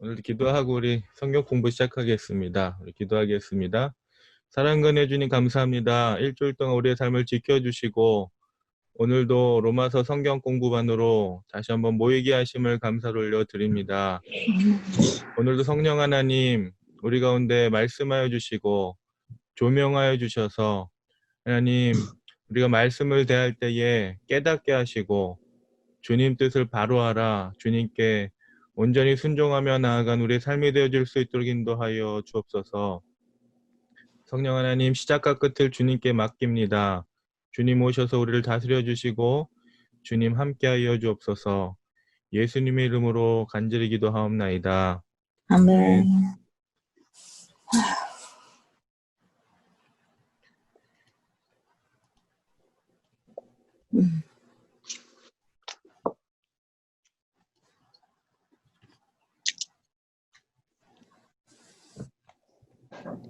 오늘도 기도하고 우리 성경 공부 시작하겠습니다. 우리 기도하겠습니다. 사랑 은혜 주님 감사합니다. 일주일 동안 우리의 삶을 지켜주시고 오늘도 로마서 성경 공부반으로 다시 한번 모이게 하심을 감사를 올려드립니다. 오늘도 성령 하나님 우리 가운데 말씀하여 주시고 조명하여 주셔서 하나님 우리가 말씀을 대할 때에 깨닫게 하시고 주님 뜻을 바로하라 주님께 온전히 순종하며 나아간 우리의 삶이 되어질 수 있도록 인도하여 주옵소서. 성령 하나님 시작과 끝을 주님께 맡깁니다. 주님 오셔서 우리를 다스려 주시고 주님 함께하여 주옵소서. 예수님의 이름으로 간절히 기도하옵나이다. 아멘.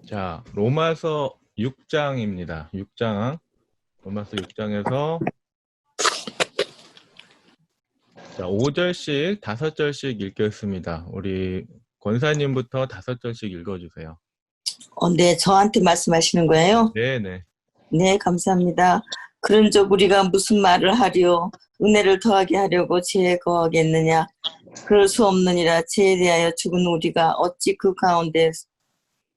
자, 로마서 6장입니다. 6장. 로마서 6장에서 자, 5절씩 5절씩 읽겠습니다. 우리 권사님부터 5절씩 읽어주세요. 네, 저한테 말씀하시는 거예요? 네네. 네, 감사합니다. 그런즉 우리가 무슨 말을 하리요? 은혜를 더하게 하려고 죄에 거하겠느냐? 그럴 수 없느니라. 죄에 대하여 죽은 우리가 어찌 그 가운데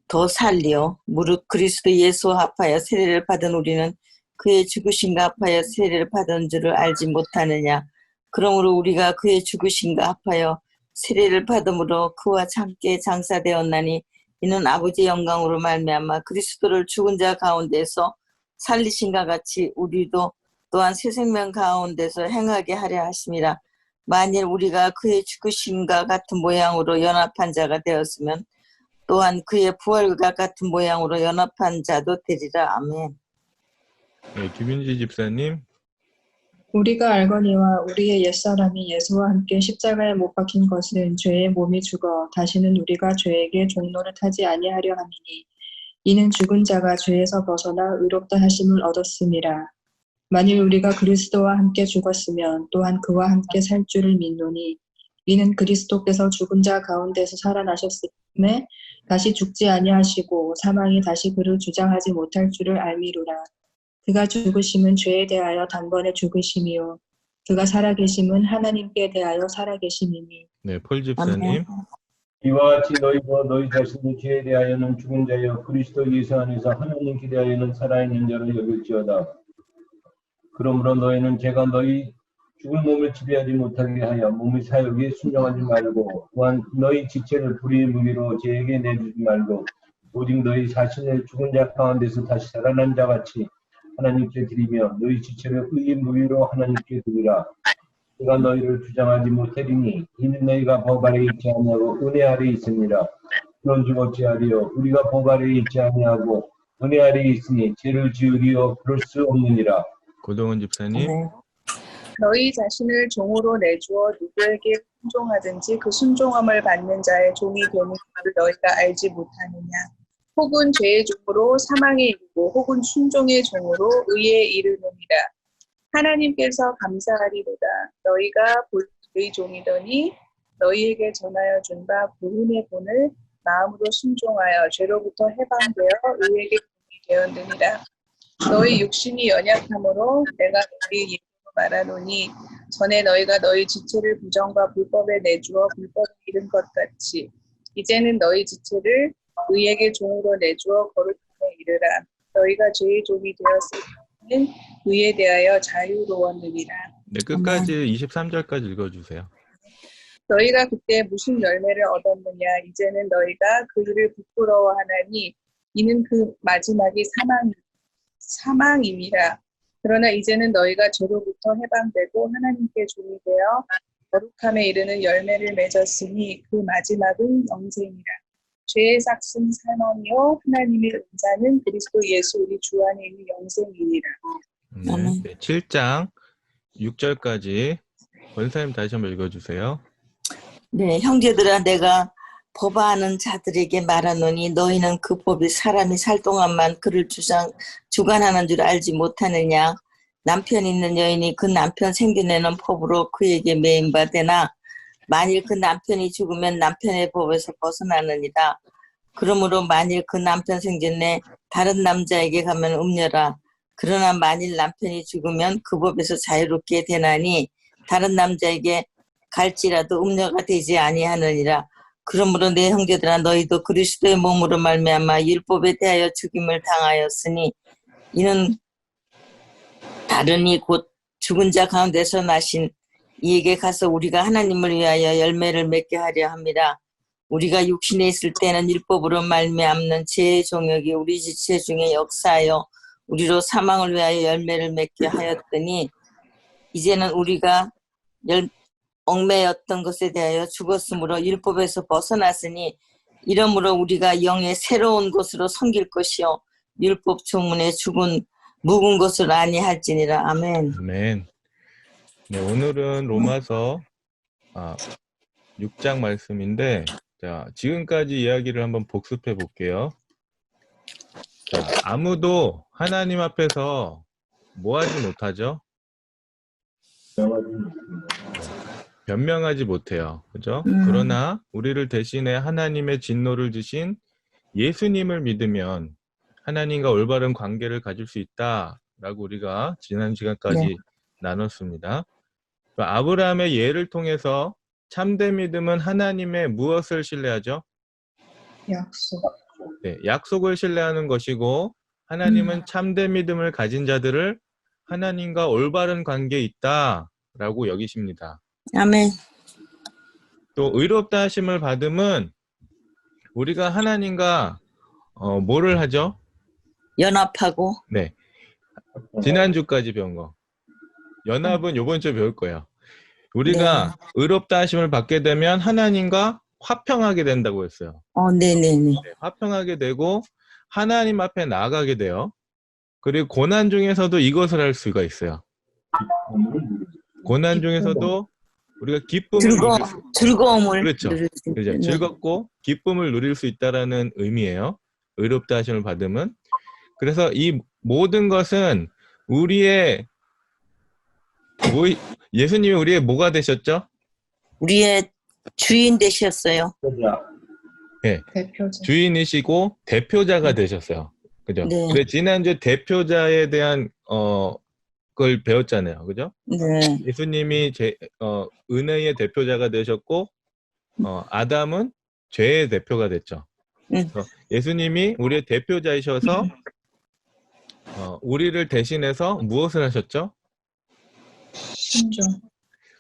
더 살리요? 무릇 그리스도 예수 합하여 세례를 받은 우리는 그의 죽으심과 합하여 세례를 받은 줄을 알지 못하느냐? 그러므로 우리가 그의 죽으심과 합하여 세례를 받음으로 그와 함께 장사되었나니 이는 아버지의 영광으로 말미암아 그리스도를 죽은 자 가운데서 살리신과 같이 우리도 또한 새 생명 가운데서 행하게 하려 하심이라. 만일 우리가 그의 죽으심과 같은 모양으로 연합한 자가 되었으면 또한 그의 부활과 같은 모양으로 연합한 자도 되리라. 아멘. 네, 김윤지 집사님. 우리가 알거니와 우리의 옛사람이 예수와 함께 십자가에 못 박힌 것은 죄의 몸이 죽어 다시는 우리가 죄에게 종노릇하지 아니하려 함이니 이는 죽은 자가 죄에서 벗어나 의롭다 하심을 얻었음이라. 만일 우리가 그리스도와 함께 죽었으면 또한 그와 함께 살 줄을 믿노니 이는 그리스도께서 죽은 자 가운데서 살아나셨음에 다시 죽지 아니하시고 사망이 다시 그를 주장하지 못할 줄을 알미루라. 그가 죽으심은 죄에 대하여 단번에 죽으심이요 그가 살아계심은 하나님께 대하여 살아계심이니. 네, 폴 집사님. 이와 같이 너희도 너희 자신의 죄에 대하여는 죽은 자여 그리스도 예수 안에서 하나님께 대하여는 살아있는 자로 여길지어다. 그러므로 너희는 죄가 너희 죽은 몸을 지배하지 못하게 하여 몸의 사욕에 순종하지 말고 또한 너희 지체를 불의의 무기로 죄에게 내주지 말고 오직 너희 자신을 죽은 자 가운데서 다시 살아난 자같이 하나님께 드리며 너희 지체를 의의 무기로 하나님께 드리라. 내가 너희를 주장하지 못하리니 이는 너희가 법 아래 있지 아니하고 은혜 아래 있습니다. 그런즉 어찌하리요? 우리가 법 아래 있지 아니하고 은혜 아래 있으니 죄를 지으리요 그럴 수 없느니라. 고동원 집사님. 너희 자신을 종으로 내주어 누구에게 순종하든지 그 순종함을 받는 자의 종이 되는 것을 너희가 알지 못하느냐. 혹은 죄의 종으로 사망에 이르고 혹은 순종의 종으로 의에 이르느니라. 하나님께서 감사하리로다. 너희가 본의 종이더니 너희에게 전하여 준 바 구원의 본을 마음으로 순종하여 죄로부터 해방되어 의에게 종이 되었느니라. 너희 육신이 연약함으로 내가 너희 예수로 말하노니 전에 너희가 너희 지체를 부정과 불법에 내주어 불법에 이른 것 같이 이제는 너희 지체를 의에게 종으로 내주어 거룩함에 이르라. 너희가 죄의 종이 되었을 때는 의에 대하여 자유로웠느니라. 네, 끝까지 23절까지 읽어주세요. 너희가 그때 무슨 열매를 얻었느냐. 이제는 너희가 그 일을 부끄러워하나니 이는 그 마지막이 사망임이라. 그러나 이제는 너희가 죄로부터 해방되고 하나님께 종이 되어 거룩함에 이르는 열매를 맺었으니 그 마지막은 영생이라. 죄의 삭은 사망이요 하나님의 은사는 그리스도 예수 우리 주 안에 있는 영생이니라. 네, 7장 6절까지 권사님 다시 한번 읽어주세요. 네, 형제들아 내가 법아하는 자들에게 말하노니 너희는 그 법이 사람이 살 동안만 그를 주관하는 줄 알지 못하느냐. 남편 있는 여인이 그 남편 생겨내는 법으로 그에게 매인 바 되나 만일 그 남편이 죽으면 남편의 법에서 벗어나느니라. 그러므로 만일 그 남편 생전에 다른 남자에게 가면 음녀라. 그러나 만일 남편이 죽으면 그 법에서 자유롭게 되나니 다른 남자에게 갈지라도 음녀가 되지 아니하느니라. 그러므로 내 형제들아 너희도 그리스도의 몸으로 말미암아 율법에 대하여 죽임을 당하였으니 이는 다르니 곧 죽은 자 가운데서 나신 이에게 가서 우리가 하나님을 위하여 열매를 맺게 하려 함이라. 우리가 육신에 있을 때는 율법으로 말미암는 죄의 종역이 우리 지체 중에 역사하여 우리로 사망을 위하여 열매를 맺게 하였더니 이제는 우리가 얽매였던 것에 대하여 죽었으므로 율법에서 벗어났으니 이러므로 우리가 영의 새로운 것으로 섬길 것이요 율법 조문에 죽은 묵은 것을 아니할지니라. 아멘. 아멘. 네, 오늘은 로마서 6장 말씀인데, 자, 지금까지 이야기를 한번 복습해 볼게요. 자, 아무도 하나님 앞에서 뭐 하지 못하죠? 변명하지 못해요. 그죠? 그러나 우리를 대신해 하나님의 진노를 지신 예수님을 믿으면 하나님과 올바른 관계를 가질 수 있다라고 우리가 지난 시간까지 나눴습니다. 아브라함의 예를 통해서 참된 믿음은 하나님의 무엇을 신뢰하죠? 약속. 네, 약속을 신뢰하는 것이고 하나님은 참된 믿음을 가진 자들을 하나님과 올바른 관계에 있다라고 여기십니다. 아멘. 또 의롭다 하심을 받음은 우리가 하나님과 뭐를 하죠? 연합하고 네, 지난주까지 배운 거. 연합은 요번 주에 배울 거예요. 우리가 의롭다 하심을 받게 되면 하나님과 화평하게 된다고 했어요. 네네네. 네, 화평하게 되고 하나님 앞에 나아가게 돼요. 그리고 고난 중에서도 이것을 할 수가 있어요. 고난 중에서도 우리가 기쁨을 누릴 수, 즐거움을 그렇죠. 누릴 수 있죠. 그렇죠. 네. 즐겁고 기쁨을 누릴 수 있다라는 의미예요. 의롭다 하심을 받음은. 그래서 이 모든 것은 우리의 예수님이 우리의 뭐가 되셨죠? 우리의 주인 되셨어요. 네. 대표자. 주인이시고 대표자가 되셨어요. 그죠? 네. 그래서 지난주 대표자에 대한 걸 배웠잖아요. 그죠? 네. 예수님이 은혜의 대표자가 되셨고 아담은 죄의 대표가 됐죠. 그래서 예수님이 우리의 대표자이셔서 우리를 대신해서 무엇을 하셨죠?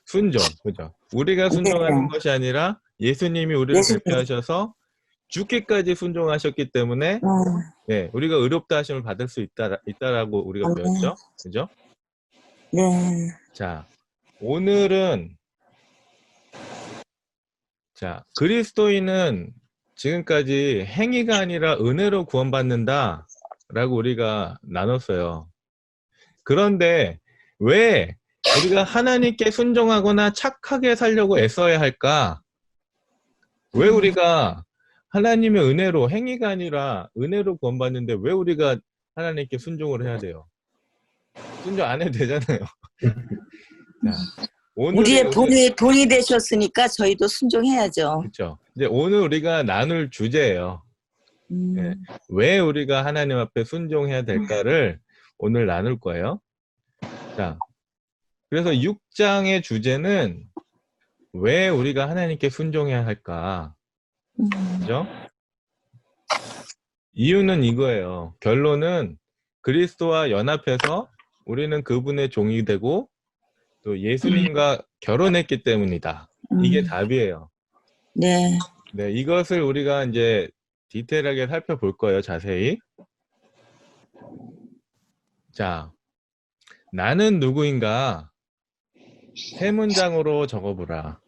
순종. 그죠? 우리가 순종하는 것이 아니라 예수님이 우리를 대표하셔서 죽기까지 순종하셨기 때문에 네, 우리가 의롭다 하심을 받을 수 있다라고 우리가 배웠죠. 그죠? 네. 자, 오늘은 그리스도인은 지금까지 행위가 아니라 은혜로 구원받는다 라고 우리가 나눴어요. 그런데 왜 우리가 하나님께 순종하거나 착하게 살려고 애써야 할까? 왜 우리가 하나님의 은혜로, 행위가 아니라 은혜로 구원받는데 왜 우리가 하나님께 순종을 해야 돼요? 순종 안 해도 되잖아요. 자, 우리의 본이 되셨으니까 저희도 순종해야죠. 그렇죠. 이제 오늘 우리가 나눌 주제예요. 네. 왜 우리가 하나님 앞에 순종해야 될까를 오늘 나눌 거예요. 자, 그래서 6장의 주제는 왜 우리가 하나님께 순종해야 할까? 그죠? 이유는 이거예요. 결론은 그리스도와 연합해서 우리는 그분의 종이 되고 또 예수님과 결혼했기 때문이다. 이게 답이에요. 네. 네, 이것을 우리가 이제 디테일하게 살펴볼 거예요, 자세히. 자, 나는 누구인가? 세 문장으로 적어보라.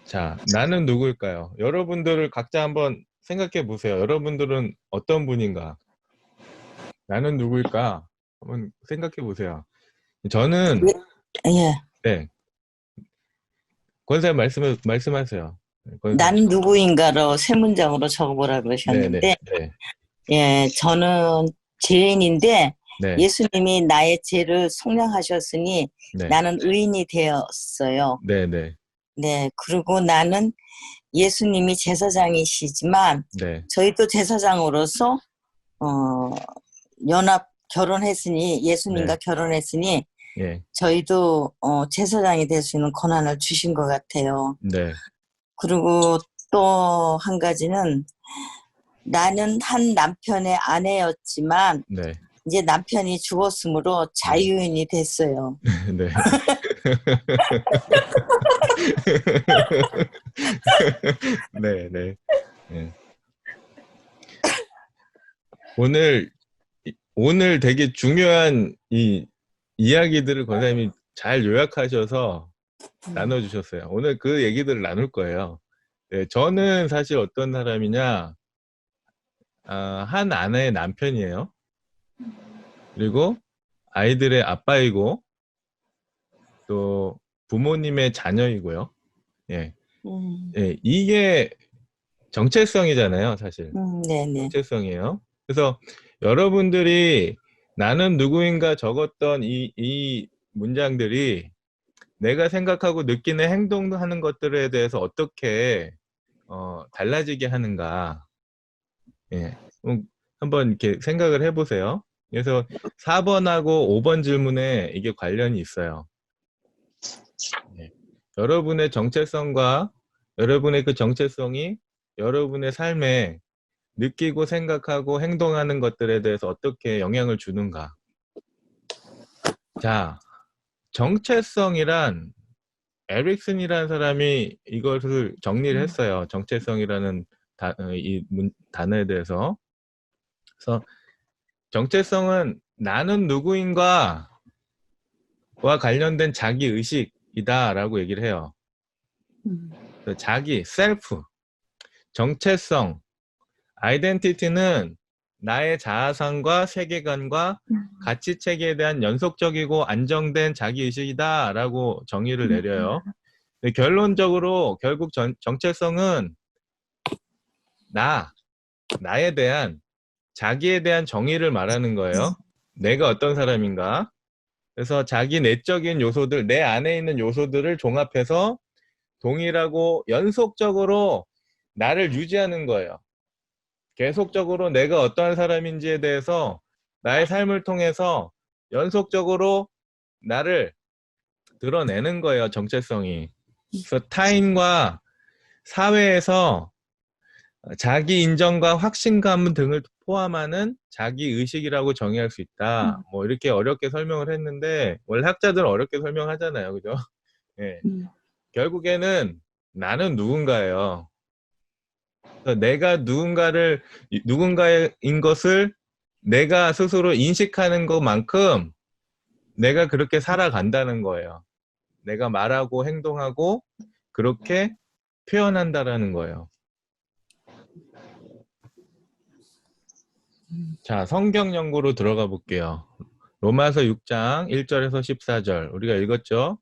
자, 나는 누구일까요? 여러분들을 각자 한번 생각해 보세요. 여러분들은 어떤 분인가? 나는 누구일까? 한번 생각해 보세요. 저는 네. 권사님 말씀하세요. 권사님. 나는 누구인가로 세 문장으로 적어보라 그러셨는데, 예, 저는 죄인인데 네. 예수님이 나의 죄를 속량하셨으니 나는 의인이 되었어요. 네네. 네. 그리고 나는 예수님이 제사장이시지만 네. 저희도 제사장으로서 연합 결혼했으니 예수님과 네. 결혼했으니 예. 저희도 제사장이 될 수 있는 권한을 주신 것 같아요. 네. 그리고 또 한 가지는 나는 한 남편의 아내였지만 네. 이제 남편이 죽었으므로 자유인이 됐어요. 네. 네, 네. 네. 오늘 되게 중요한 이 이야기들을 권사님이 잘 요약하셔서 나눠주셨어요. 오늘 그 얘기들을 나눌 거예요. 네, 저는 사실 어떤 사람이냐, 한 아내의 남편이에요. 그리고 아이들의 아빠이고, 또 부모님의 자녀이고요. 예, 예, 이게 정체성이잖아요, 사실. 네네. 정체성이에요. 그래서 여러분들이 나는 누구인가 적었던 이 문장들이 내가 생각하고 느끼는 행동하는 것들에 대해서 어떻게 달라지게 하는가. 예. 한번 이렇게 생각을 해보세요. 그래서 4번하고 5번 질문에 이게 관련이 있어요. 예. 여러분의 정체성과 여러분의 그 정체성이 여러분의 삶에 느끼고 생각하고 행동하는 것들에 대해서 어떻게 영향을 주는가. 자, 정체성이란 에릭슨이라는 사람이 이것을 정리를 했어요. 정체성이라는 단어에 대해서. 그래서 정체성은 나는 누구인가와 관련된 자기의식이다라고 얘기를 해요. 그래서 자기, 셀프, 정체성, 아이덴티티는 나의 자아상과 세계관과 가치체계에 대한 연속적이고 안정된 자기의식이다 라고 정의를 내려요. 결론적으로 결국 정체성은 나에 대한 자기에 대한 정의를 말하는 거예요. 내가 어떤 사람인가. 그래서 자기 내적인 요소들, 내 안에 있는 요소들을 종합해서 동일하고 연속적으로 나를 유지하는 거예요. 계속적으로 내가 어떠한 사람인지에 대해서 나의 삶을 통해서 연속적으로 나를 드러내는 거예요, 정체성이. 그래서 타인과 사회에서 자기 인정과 확신감 등을 포함하는 자기 의식이라고 정의할 수 있다. 뭐 이렇게 어렵게 설명을 했는데 원래 학자들은 어렵게 설명하잖아요, 그죠? 예. 결국에는 나는 누군가예요. 내가 누군가인 것을 내가 스스로 인식하는 것만큼 내가 그렇게 살아간다는 거예요. 내가 말하고 행동하고 그렇게 표현한다라는 거예요. 자, 성경 연구로 들어가 볼게요. 로마서 6장 1절에서 14절 우리가 읽었죠?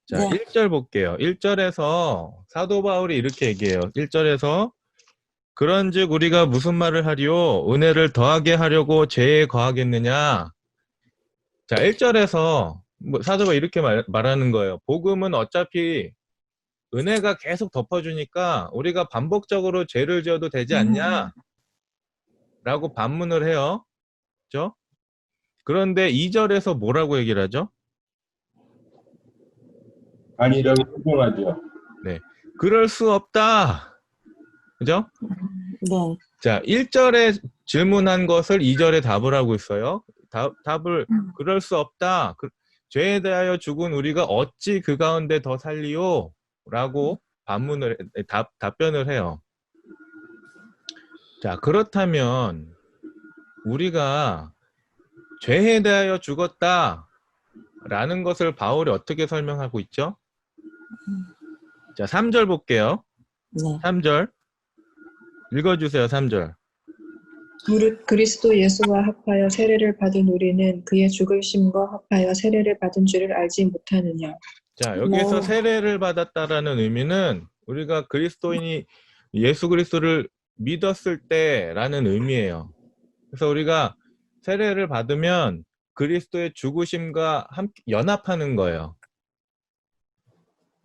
자, 네. 1절 볼게요. 1절에서 사도 바울이 이렇게 얘기해요. 1절에서 그런즉 우리가 무슨 말을 하리요? 은혜를 더하게 하려고 죄에 거하겠느냐? 자, 1절에서 사도가 이렇게 말하는 거예요. 복음은 어차피 은혜가 계속 덮어주니까 우리가 반복적으로 죄를 지어도 되지 않냐? 라고 반문을 해요. 그죠? 그런데 2절에서 뭐라고 얘기를 하죠? 아니라고 부정하죠. 네. 그럴 수 없다. 그죠? 네. 자, 1절에 질문한 것을 2절에 답을 하고 있어요. 답을 그럴 수 없다. 죄에 대하여 죽은 우리가 어찌 그 가운데 더 살리요? 라고 답변을 해요. 자, 그렇다면 우리가 죄에 대하여 죽었다 라는 것을 바울이 어떻게 설명하고 있죠? 자, 3절 볼게요. 네. 3절 읽어주세요. 3절. 무릇 그리스도 예수와 합하여 세례를 받은 우리는 그의 죽으심과 합하여 세례를 받은 줄을 알지 못하느냐. 자, 여기서 네. 세례를 받았다라는 의미는 우리가 그리스도인이 예수 그리스도를 믿었을 때라는 의미예요. 그래서 우리가 세례를 받으면 그리스도의 죽으심과 함께 연합하는 거예요.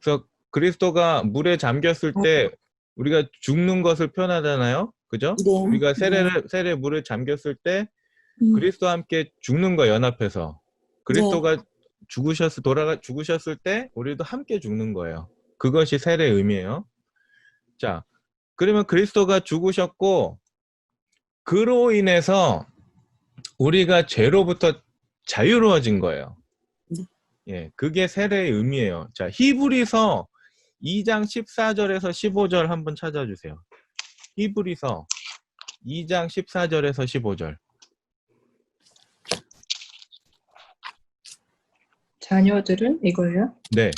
그래서 그리스도가 물에 잠겼을 때 우리가 죽는 것을 표현하잖아요. 그죠? 네. 우리가 세례 물에 잠겼을 때 그리스도와 함께 죽는 거 연합해서 그리스도가 죽으셨을 때 우리도 함께 죽는 거예요. 그것이 세례의 의미예요. 자, 그러면 그리스도가 죽으셨고 그로 인해서 우리가 죄로부터 자유로워진 거예요. 예, 그게 세례의 의미예요. 자, 히브리서 2장 14절에서 15절 한번 찾아주세요. 히브리서 2장 14절에서 15절. 자녀들은 이거예요? 네.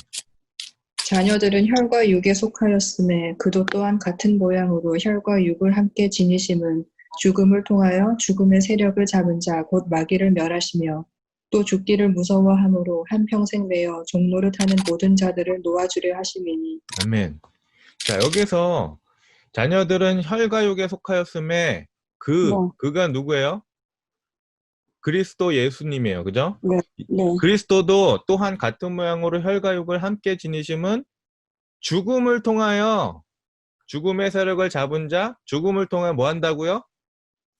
자녀들은 혈과 육에 속하였음에 그도 또한 같은 모양으로 혈과 육을 함께 지니심은 죽음을 통하여 죽음의 세력을 잡은 자 곧 마귀를 멸하시며 또 죽기를 무서워함으로 한평생 매어 종노릇 하는 모든 자들을 놓아주려 하심이니. 아멘. 자, 여기서 자녀들은 혈과 육에 속하였음에 그가 누구예요? 그리스도 예수님이에요. 그죠? 네. 그리스도도 또한 같은 모양으로 혈과 육을 함께 지니심은 죽음을 통하여 죽음의 세력을 잡은 자, 죽음을 통하여 뭐 한다고요?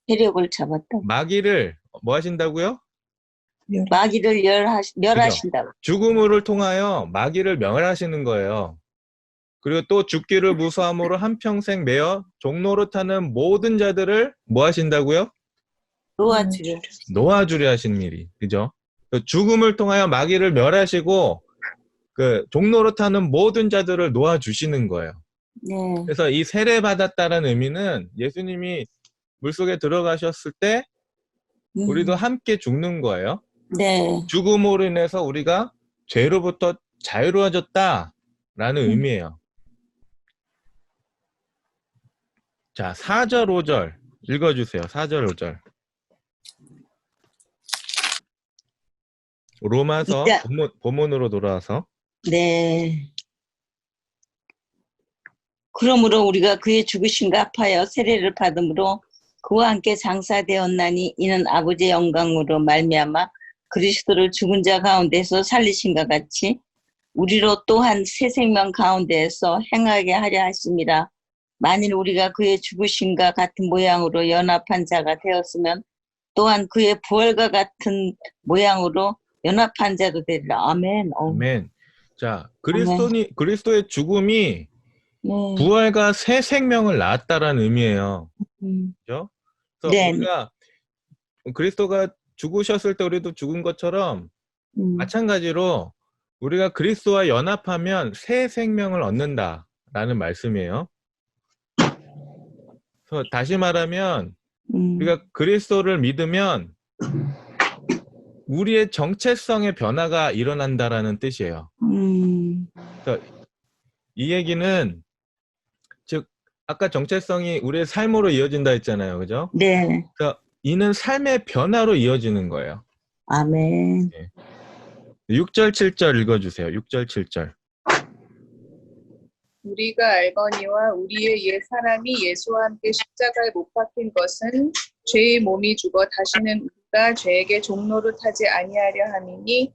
세력을 잡았다. 마귀를 뭐 하신다고요? 마귀를 멸하신다고. 죽음을 통하여 마귀를 멸하시는 거예요. 그리고 또 죽기를 무서함으로 한평생 매어 종노릇하는 모든 자들을 뭐 하신다고요? 놓아주려 하시는 일이. 그죠? 죽음을 통하여 마귀를 멸하시고 그 종노릇하는 모든 자들을 놓아주시는 거예요. 네. 그래서 이 세례 받았다는 의미는 예수님이 물속에 들어가셨을 때 우리도 함께 죽는 거예요. 네. 죽음으로 인해서 우리가 죄로부터 자유로워졌다라는 의미예요. 자, 4절, 5절 읽어주세요. 4절, 5절. 로마서 본문으로 돌아와서. 네. 그러므로 우리가 그의 죽으심과 합하여 세례를 받음으로 그와 함께 장사되었나니 이는 아버지의 영광으로 말미암아 그리스도를 죽은 자 가운데서 살리신과 같이 우리로 또한 새 생명 가운데에서 행하게 하려 하심이라. 만일 우리가 그의 죽으심과 같은 모양으로 연합한 자가 되었으면 또한 그의 부활과 같은 모양으로 연합한 자도 되리라. 아멘. 아멘. 자, 그리스도의 죽음이 네. 부활과 새 생명을 낳았다라는 의미예요. 그렇죠? 그래서 네. 우리가 그리스도가 죽으셨을 때 우리도 죽은 것처럼 마찬가지로 우리가 그리스도와 연합하면 새 생명을 얻는다라는 말씀이에요. 그래서 다시 말하면 우리가 그리스도를 믿으면 우리의 정체성의 변화가 일어난다라는 뜻이에요. 그래서 이 얘기는 즉 아까 정체성이 우리의 삶으로 이어진다 했잖아요. 그죠? 네. 그래서 이는 삶의 변화로 이어지는 거예요. 아멘. 네. 6절, 7절 읽어주세요. 6절, 7절. 우리가 알거니와 우리의 옛 사람이 예수와 함께 십자가에 못 박힌 것은 죄의 몸이 죽어 다시는 우리가 죄에게 종노릇하지 아니하려 함이니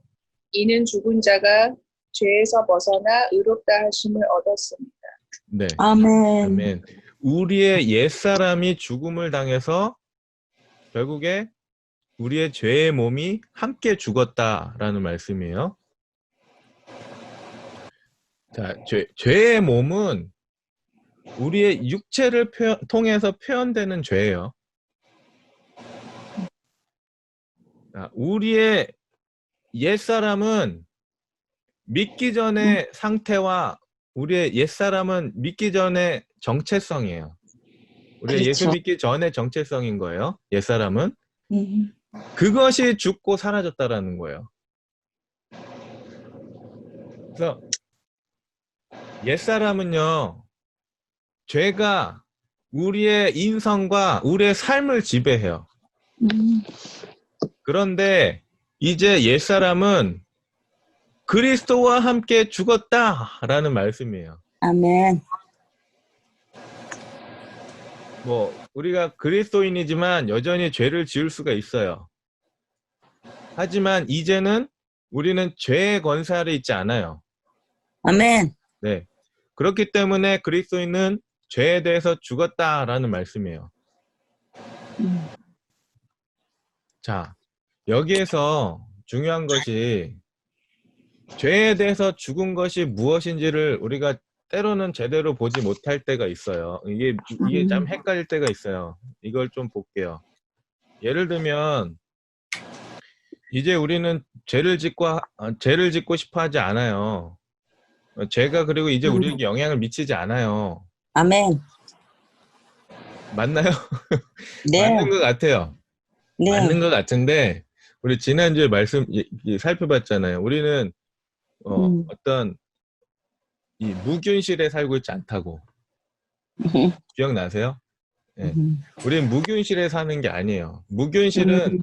이는 죽은 자가 죄에서 벗어나 의롭다 하심을 얻었습니다. 네. 아멘. 아멘. 우리의 옛 사람이 죽음을 당해서 결국에 우리의 죄의 몸이 함께 죽었다라는 말씀이에요. 자, 죄의 몸은 우리의 육체를 통해서 표현되는 죄예요. 자, 우리의 옛사람은 믿기 전의 상태와 우리의 옛사람은 믿기 전의 정체성이에요. 우리가 그렇죠. 예수 믿기 전의 정체성인 거예요. 옛사람은. 그것이 죽고 사라졌다라는 거예요. 그래서 옛사람은요, 죄가 우리의 인성과 우리의 삶을 지배해요. 그런데 이제 옛사람은 그리스도와 함께 죽었다라는 말씀이에요. 아멘. 뭐 우리가 그리스도인이지만 여전히 죄를 지을 수가 있어요. 하지만 이제는 우리는 죄의 권세 아래 있지 않아요. 아멘. 네. 그렇기 때문에 그리스도인은 죄에 대해서 죽었다라는 말씀이에요. 자, 여기에서 중요한 것이 죄에 대해서 죽은 것이 무엇인지를 우리가 때로는 제대로 보지 못할 때가 있어요. 이게 참 헷갈릴 때가 있어요. 이걸 좀 볼게요. 예를 들면 이제 우리는 죄를 짓고 싶어 하지 않아요. 죄가 그리고 이제 우리에게 영향을 미치지 않아요. 아멘. 맞나요? 네. 맞는 것 같아요. 네. 맞는 것 같은데 우리 지난주에 살펴봤잖아요. 우리는 어떤 이 무균실에 살고 있지 않다고. 기억나세요? 네. 우리는 무균실에 사는 게 아니에요. 무균실은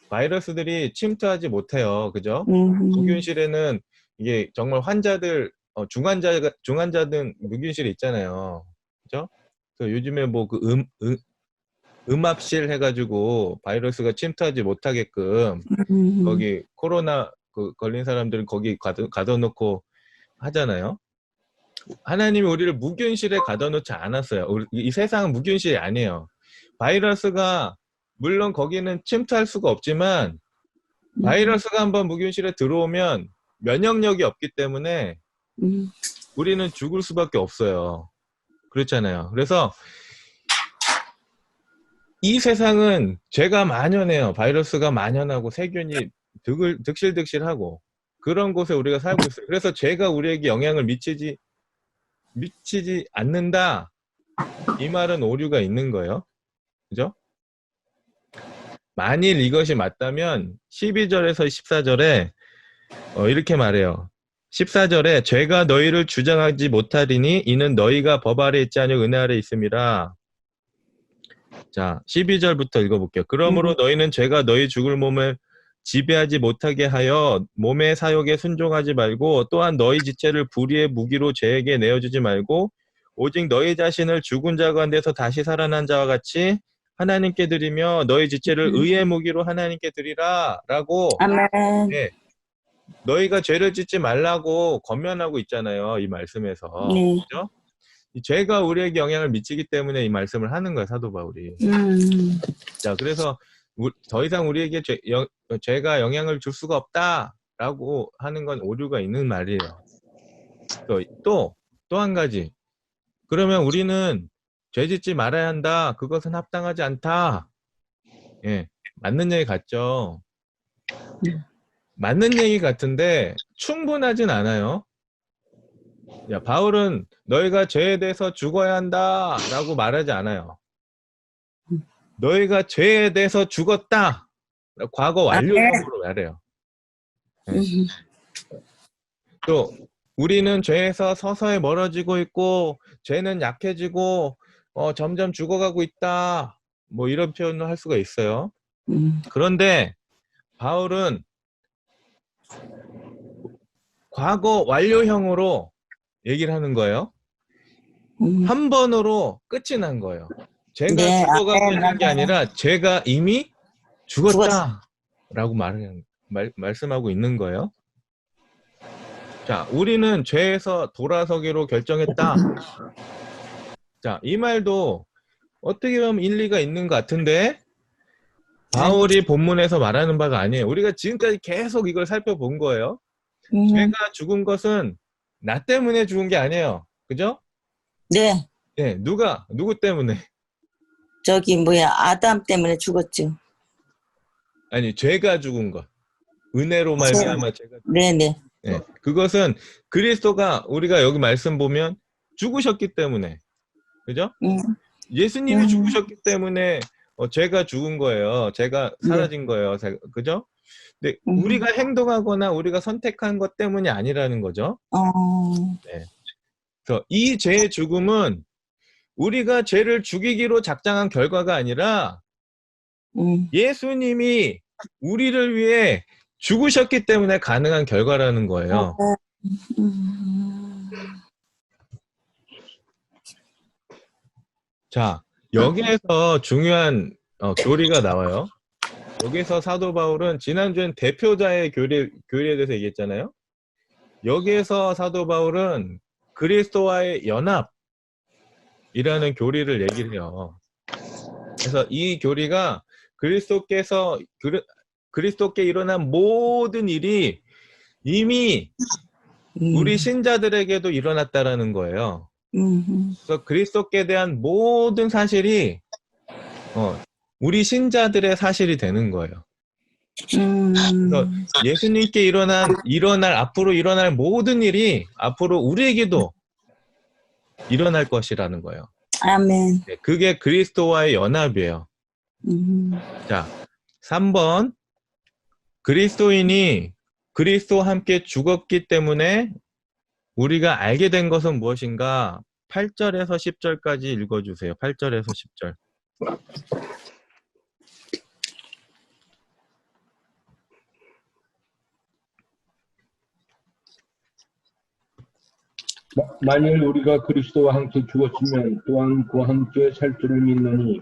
바이러스들이 침투하지 못해요. 그죠? 무균실에는 이게 정말 환자들, 중환자든 무균실에 있잖아요. 그죠? 그래서 요즘에 뭐 그 음압실 해가지고 바이러스가 침투하지 못하게끔 거기 코로나 걸린 사람들은 거기 가둬놓고 하잖아요. 하나님이 우리를 무균실에 가둬놓지 않았어요. 이 세상은 무균실이 아니에요. 바이러스가 물론 거기는 침투할 수가 없지만 바이러스가 한번 무균실에 들어오면 면역력이 없기 때문에 우리는 죽을 수밖에 없어요. 그렇잖아요. 그래서 이 세상은 죄가 만연해요. 바이러스가 만연하고 세균이 득실득실하고 그런 곳에 우리가 살고 있어요. 그래서 죄가 우리에게 영향을 미치지 않는다. 이 말은 오류가 있는 거예요. 그죠? 만일 이것이 맞다면 12절에서 14절에 이렇게 말해요. 14절에 죄가 너희를 주장하지 못하리니 이는 너희가 법 아래 있지 아니고 은혜 아래 있음이라. 자, 12절부터 읽어볼게요. 그러므로 너희는 죄가 너희 죽을 몸을 지배하지 못하게 하여 몸의 사욕에 순종하지 말고 또한 너희 지체를 불의의 무기로 죄에게 내어주지 말고 오직 너희 자신을 죽은 자 가운데서 다시 살아난 자와 같이 하나님께 드리며 너희 지체를 의의 무기로 하나님께 드리라 라고 아멘. 네, 너희가 죄를 짓지 말라고 권면하고 있잖아요. 이 말씀에서. 네. 그죠? 이 죄가 우리에게 영향을 미치기 때문에 이 말씀을 하는 거예요. 사도 바울이. 자, 그래서 더 이상 우리에게 죄가 영향을 줄 수가 없다라고 하는 건 오류가 있는 말이에요. 또 한 가지. 그러면 우리는 죄 짓지 말아야 한다. 그것은 합당하지 않다. 예, 맞는 얘기 같죠? 맞는 얘기 같은데 충분하진 않아요. 야, 바울은 너희가 죄에 대해서 죽어야 한다 라고 말하지 않아요. 너희가 죄에 대해서 죽었다. 과거 완료형으로 말해요. 네. 또 우리는 죄에서 서서히 멀어지고 있고 죄는 약해지고 점점 죽어가고 있다. 뭐 이런 표현을 할 수가 있어요. 그런데 바울은 과거 완료형으로 얘기를 하는 거예요. 한 번으로 끝이 난 거예요. 죄가 네, 죽어가고 있는 게 아니라 죄가 이미 죽었다라고 말씀하고 있는 거예요. 자, 우리는 죄에서 돌아서기로 결정했다. 자, 이 말도 어떻게 보면 일리가 있는 것 같은데 바울이 본문에서 말하는 바가 아니에요. 우리가 지금까지 계속 이걸 살펴본 거예요. 죄가 죽은 것은 나 때문에 죽은 게 아니에요. 그죠? 네. 네, 누구 때문에? 아담 때문에 죽었죠. 아니, 죄가 죽은 것. 은혜로 말미암아 죄가 죽은 것. 네네. 네, 그것은 그리스도가 우리가 여기 말씀 보면 죽으셨기 때문에. 그죠? 예수님이 죽으셨기 때문에 죄가 죽은 거예요. 죄가 사라진 거예요. 그죠? 근데 우리가 행동하거나 우리가 선택한 것 때문이 아니라는 거죠. 네. 그래서 이 죄의 죽음은 우리가 죄를 죽이기로 작정한 결과가 아니라 예수님이 우리를 위해 죽으셨기 때문에 가능한 결과라는 거예요. 자, 여기에서 중요한 교리가 나와요. 여기서 사도 바울은 지난주엔 대표자의 교리에 대해서 얘기했잖아요. 여기에서 사도 바울은 그리스도와의 연합이라는 교리를 얘기를 해요. 그래서 이 교리가 그리스도께 일어난 모든 일이 이미 우리 신자들에게도 일어났다라는 거예요. 그래서 그리스도께 대한 모든 사실이 우리 신자들의 사실이 되는 거예요. 그래서 예수님께 앞으로 일어날 모든 일이 앞으로 우리에게도 일어날 것이라는 거예요. 아멘. 네, 그게 그리스도와의 연합이에요. 자, 3번. 그리스도인이 그리스도와 함께 죽었기 때문에 우리가 알게 된 것은 무엇인가? 8절에서 10절까지 읽어주세요. 8절에서 10절. 만일 우리가 그리스도와 함께 죽었으면 또한 그와 함께 살 줄을 믿노니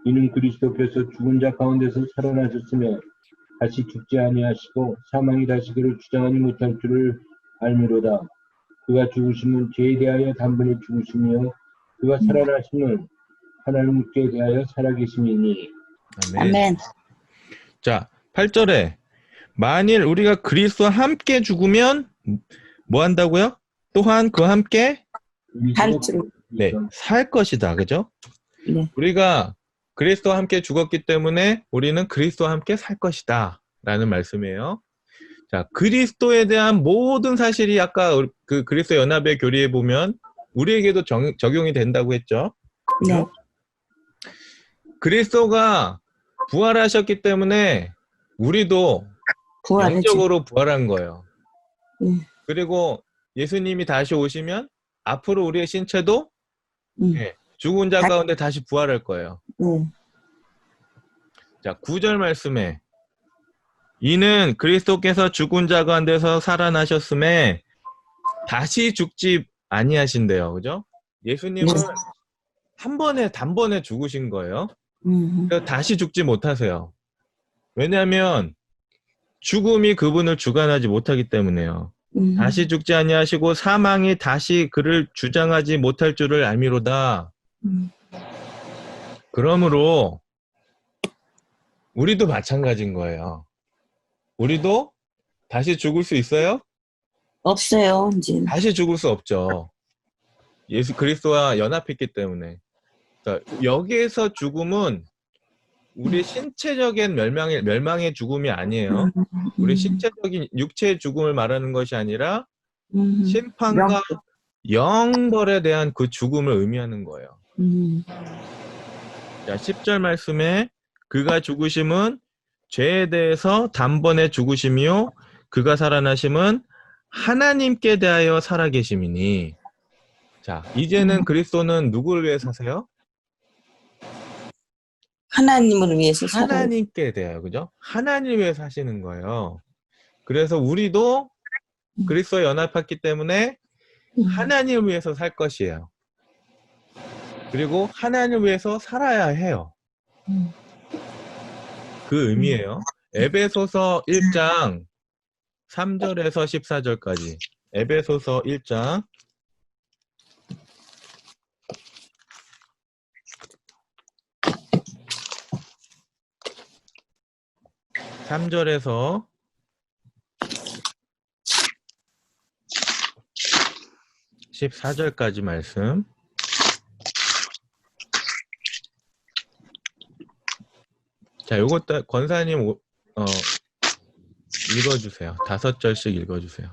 이는 그리스도께서 죽은 자 가운데서 살아나셨으며 다시 죽지 아니하시고 사망이 다시 그를 주장하지 못할 줄을 알미로다. 그가 죽으심은 죄에 대하여 단번에 죽으시며 그가 살아나심은 하나님께 대하여 살아계심이니. 아멘. 자, 8절에 만일 우리가 그리스도와 함께 죽으면 뭐 한다고요? 또한 그와 함께 살 줄. 네, 살 것이다. 그죠? 네. 우리가 그리스도와 함께 죽었기 때문에 우리는 그리스도와 함께 살 것이다. 라는 말씀이에요. 자, 그리스도에 대한 모든 사실이 아까 그 그리스도 연합의 교리에 보면 우리에게도 적용이 된다고 했죠. 네. 그리스도가 부활하셨기 때문에 우리도 부활했지. 영적으로 부활한 거예요. 네. 그리고 예수님이 다시 오시면 앞으로 우리의 신체도 예, 죽은 자 가운데 다시 부활할 거예요. 자, 9절 말씀에 이는 그리스도께서 죽은 자 가운데서 살아나셨음에 다시 죽지 아니하신대요. 그죠? 예수님은 단번에 죽으신 거예요. 그래서 다시 죽지 못하세요. 왜냐하면 죽음이 그분을 주관하지 못하기 때문에요. 다시 죽지 아니하시고 사망이 다시 그를 주장하지 못할 줄을 알미로다. 그러므로 우리도 마찬가지인 거예요. 우리도 다시 죽을 수 있어요? 없어요, 이제. 다시 죽을 수 없죠. 예수 그리스도와 연합했기 때문에. 그러니까 여기에서 죽음은 우리 신체적인 멸망의 죽음이 아니에요. 우리 신체적인 육체의 죽음을 말하는 것이 아니라 심판과 영벌에 대한 그 죽음을 의미하는 거예요. 자, 10절 말씀에 그가 죽으심은 죄에 대해서 단번에 죽으심이요 그가 살아나심은 하나님께 대하여 살아계심이니. 자, 이제는 그리스도는 누구를 위해 사세요? 하나님을 위해서 살아요. 하나님께 대하여, 그죠? 하나님을 위해 사시는 거예요. 그래서 우리도 그리스도에 연합했기 때문에 하나님을 위해서 살 것이에요. 그리고 하나님을 위해서 살아야 해요. 그 의미예요. 에베소서 1장 3절에서 14절까지. 에베소서 1장 3절에서 14절까지 말씀. 자, 요것도 권사님 읽어주세요. 5절씩 읽어주세요.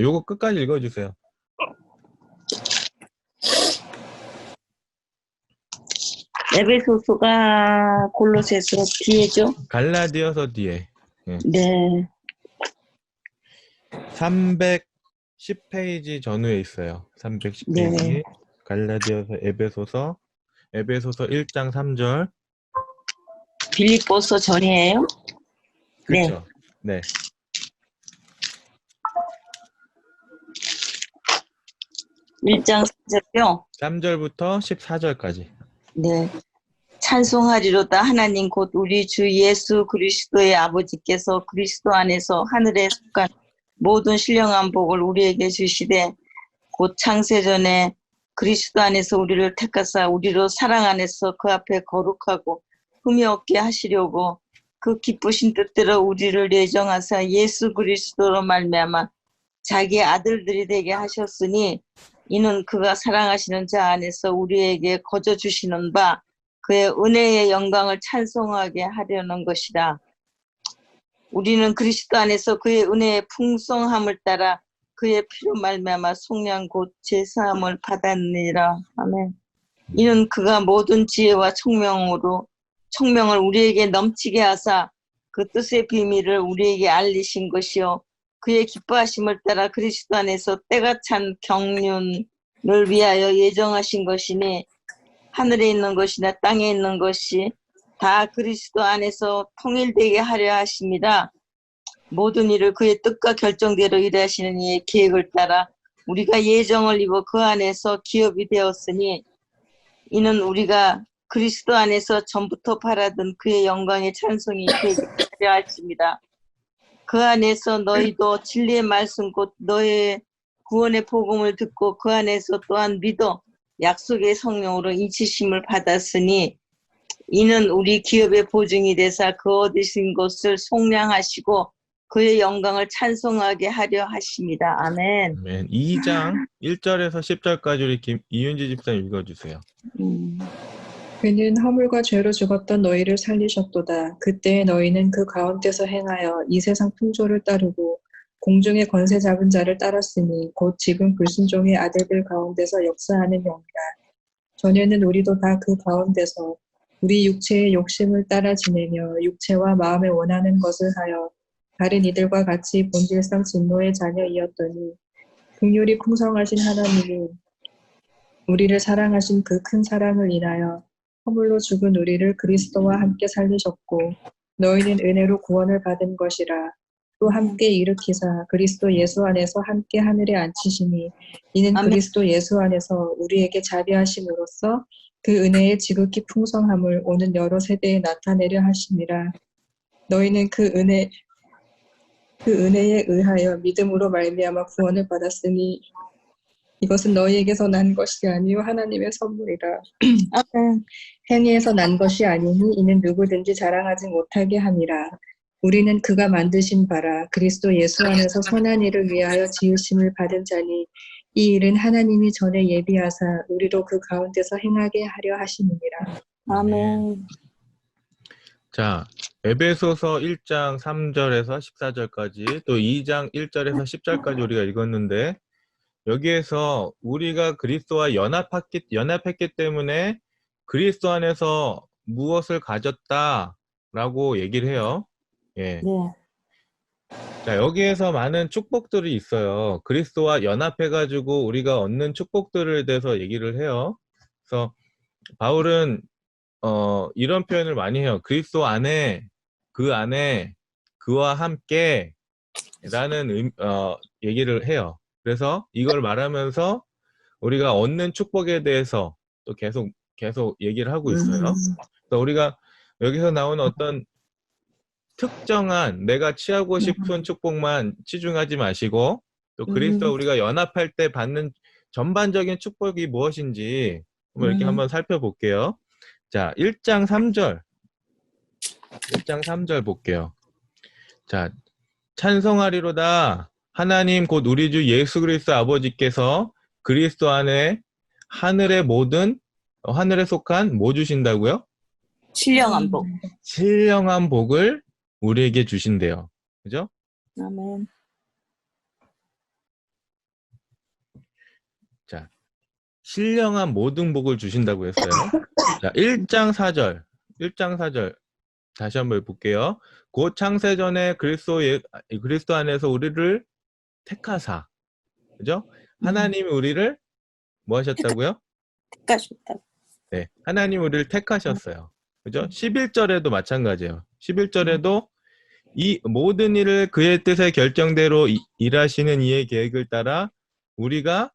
요거 끝까지 읽어주세요. 에베소서가 골로새서 뒤에죠? 갈라디아서 뒤에. 네. 310페이지 전후에 있어요. 310페이지. 네. 갈라디아서 에베소서 1장 3절. 빌립보서 전이에요? 그렇죠. 네. 1장 3절요? 3절부터 14절까지. 네. 찬송하리로다 하나님 곧 우리 주 예수 그리스도의 아버지께서 그리스도 안에서 하늘에 속한 모든 신령한 복을 우리에게 주시되 곧 창세전에 그리스도 안에서 우리를 택하사 우리로 사랑 안에서 그 앞에 거룩하고 흠이 없게 하시려고 그 기쁘신 뜻대로 우리를 예정하사 예수 그리스도로 말미암아 자기 아들들이 되게 하셨으니 이는 그가 사랑하시는 자 안에서 우리에게 거저 주시는 바 그의 은혜의 영광을 찬송하게 하려는 것이다. 우리는 그리스도 안에서 그의 은혜의 풍성함을 따라 그의 피로 말미암아 속량 곧 제사함을 받았느니라. 아멘. 이는 그가 모든 지혜와 총명을 우리에게 넘치게 하사 그 뜻의 비밀을 우리에게 알리신 것이요 그의 기뻐하심을 따라 그리스도 안에서 때가 찬 경륜을 위하여 예정하신 것이니 하늘에 있는 것이나 땅에 있는 것이 다 그리스도 안에서 통일되게 하려 하십니다. 모든 일을 그의 뜻과 결정대로 일하시는 이의 계획을 따라 우리가 예정을 입어 그 안에서 기업이 되었으니 이는 우리가 그리스도 안에서 전부터 바라던 그의 영광의 찬송이 되게 하려 하십니다. 그 안에서 너희도 진리의 말씀 곧 너의 구원의 복음을 듣고 그 안에서 또한 믿어 약속의 성령으로 인치심을 받았으니 이는 우리 기업의 보증이 되사 그 얻으신 것을 속량하시고 그의 영광을 찬송하게 하려 하십니다. 아멘. 아멘. 2장 1절에서 10절까지 우리 이윤지 집사님 읽어주세요. 그는 허물과 죄로 죽었던 너희를 살리셨도다. 그때 너희는 그 가운데서 행하여 이 세상 풍조를 따르고 공중의 권세 잡은 자를 따랐으니 곧 지금 불순종의 아들들 가운데서 역사하는 영이라. 전에는 우리도 다 그 가운데서 우리 육체의 욕심을 따라 지내며 육체와 마음에 원하는 것을 하여 다른 이들과 같이 본질상 진노의 자녀이었더니 긍휼이 풍성하신 하나님이 우리를 사랑하신 그 큰 사랑을 인하여 허물로 죽은 우리를 그리스도와 함께 살리셨고 너희는 은혜로 구원을 받은 것이라. 또 함께 일으키사 그리스도 예수 안에서 함께 하늘에 앉히시니 이는 아멘. 그리스도 예수 안에서 우리에게 자비하심으로써 그 은혜의 지극히 풍성함을 오는 여러 세대에 나타내려 하심이라. 너희는 그 은혜에 의하여 믿음으로 말미암아 구원을 받았으니 이것은 너희에게서 난 것이 아니요 하나님의 선물이라. 행위에서 난 것이 아니니 이는 누구든지 자랑하지 못하게 함이라. 우리는 그가 만드신 바라 그리스도 예수 안에서 선한 일을 위하여 지으심을 받은 자니 이 일은 하나님이 전에 예비하사 우리로 그 가운데서 행하게 하려 하심이니라. 아멘. 자, 에베소서 1장 3절에서 14절까지 또 2장 1절에서 10절까지 우리가 읽었는데 여기에서 우리가 그리스도와 연합했기 때문에 그리스도 안에서 무엇을 가졌다라고 얘기를 해요. 예. 네. 자, 여기에서 많은 축복들이 있어요. 그리스도와 연합해가지고 우리가 얻는 축복들에 대해서 얘기를 해요. 그래서 바울은 이런 표현을 많이 해요. 그리스도 안에, 그 안에, 그와 함께 라는 얘기를 해요. 그래서 이걸 말하면서 우리가 얻는 축복에 대해서 또 계속 얘기를 하고 있어요. 그래서 우리가 여기서 나오는 어떤 특정한 내가 취하고 싶은 축복만 치중하지 마시고 또 그리스도와 우리가 연합할 때 받는 전반적인 축복이 무엇인지 이렇게 한번 살펴볼게요. 자, 1장 3절 볼게요. 자, 찬송하리로다 하나님 곧 우리 주 예수 그리스도 아버지께서 그리스도 안에 하늘에 속한 뭐 주신다고요? 신령한 복. 신령한 복을 우리에게 주신대요. 그죠? 아멘. 자, 신령한 모든 복을 주신다고 했어요. 자, 1장 4절 다시 한번 볼게요. 곧 창세전에 그리스도 안에서 우리를 택하사, 그죠? 하나님이 우리를 뭐 하셨다고요? 택하셨다. 네, 하나님 우리를 택하셨어요. 그죠? 11절에도 마찬가지예요. 11절에도 이 모든 일을 그의 뜻의 결정대로 일하시는 이의 계획을 따라 우리가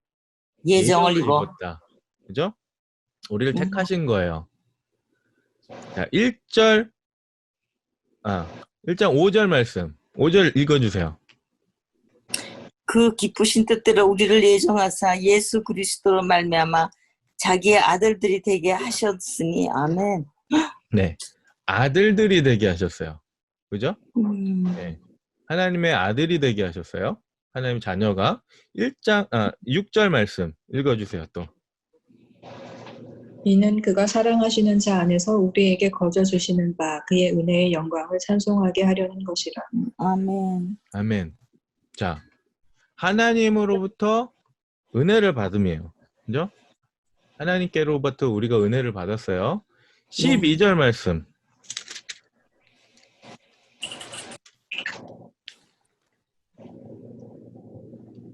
예정을 입어. 입었다. 그죠? 우리를 택하신 거예요. 자, 1장 5절 말씀. 5절 읽어주세요. 그 기쁘신 뜻대로 우리를 예정하사 예수 그리스도로 말미암아 자기의 아들들이 되게 하셨으니 아멘. 네. 아들들이 되게 하셨어요. 그죠? 음, 네. 하나님의 아들이 되게 하셨어요. 하나님 자녀가 6절 말씀 읽어주세요. 또. 이는 그가 사랑하시는 자 안에서 우리에게 거저 주시는 바 그의 은혜의 영광을 찬송하게 하려는 것이라. 아멘. 아멘. 자, 하나님으로부터 은혜를 받음이에요. 그죠? 하나님께로부터 우리가 은혜를 받았어요. 12절 말씀.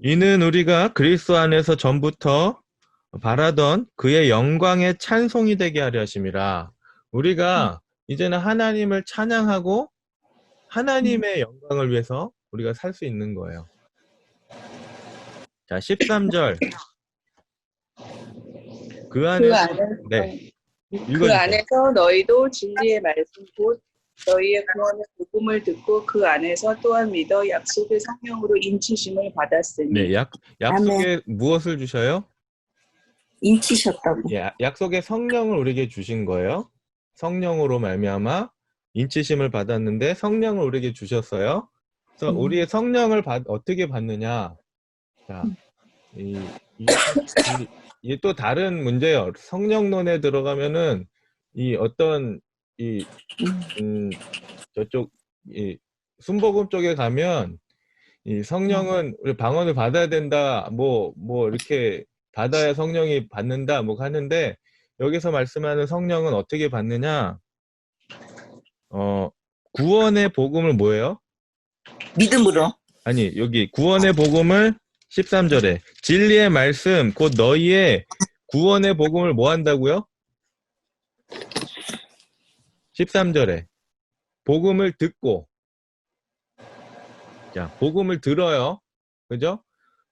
이는 우리가 그리스도 안에서 전부터 바라던 그의 영광의 찬송이 되게 하려 하심이라. 우리가 이제는 하나님을 찬양하고 하나님의 영광을 위해서 우리가 살 수 있는 거예요. 자, 13절. 그 안에서 네. 그 읽어주세요. 안에서 너희도 진리의 말씀 곧 너희의 구원의 복음을 듣고 그 안에서 또한 믿어 약속의 성령으로 인치심을 받았으니. 네, 약속에 무엇을 주셔요? 인치셨다고. 예, 약속의 성령을 우리에게 주신 거예요. 성령으로 말미암아 인치심을 받았는데 성령을 우리에게 주셨어요. 그래서 우리의 성령을 어떻게 받느냐? 자, 이게 또 다른 문제예요. 성령론에 들어가면은 이 어떤 저쪽 순복음 쪽에 가면 이 성령은 우리 방언을 받아야 된다. 뭐 이렇게 받아야 성령이 받는다. 뭐 하는데 여기서 말씀하는 성령은 어떻게 받느냐? 구원의 복음을 뭐예요? 믿음으로. 아니, 여기 구원의 복음을 13절에 진리의 말씀 곧 너희의 구원의 복음을 뭐 한다고요? 13절에 복음을 듣고. 자, 복음을 들어요. 그죠?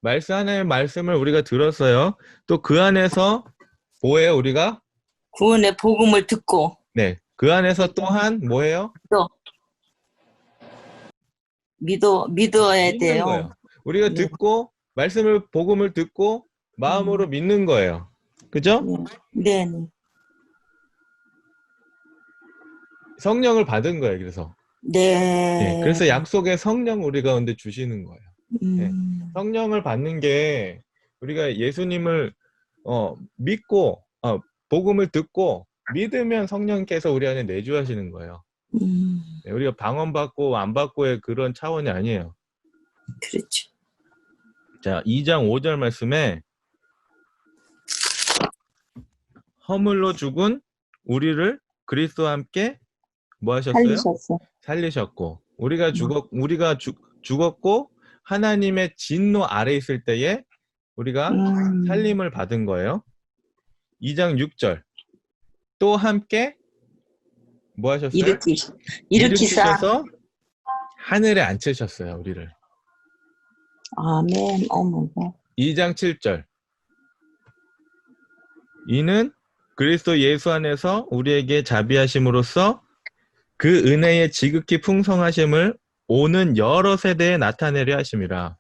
하나님의 말씀을 우리가 들었어요. 또 그 안에서 뭐예요, 우리가? 구원의 복음을 듣고 네. 그 안에서 또한 뭐예요? 믿어야 믿는 돼요. 거예요. 우리가 듣고 복음을 듣고 마음으로 믿는 거예요. 그죠? 네. 네. 성령을 받은 거예요. 그래서. 네. 그래서 약속의 성령 우리 가운데 주시는 거예요. 네. 성령을 받는 게 우리가 예수님을 믿고 복음을 듣고 믿으면 성령께서 우리 안에 내주하시는 거예요. 네, 우리가 방언 받고 안 받고의 그런 차원이 아니에요. 그렇죠. 자, 2장 5절 말씀에 허물로 죽은 우리를 그리스도와 함께 뭐 하셨어요? 살리셨고 우리가 죽었고 하나님의 진노 아래 있을 때에 우리가 살림을 받은 거예요. 2장 6절 또 함께 뭐 하셨어요? 일으키셔서 하늘에 앉히셨어요. 우리를. 아멘. 어머. 2장 7절 이는 그리스도 예수 안에서 우리에게 자비하심으로써 그 은혜의 지극히 풍성하심을 오는 여러 세대에 나타내려 하심이라.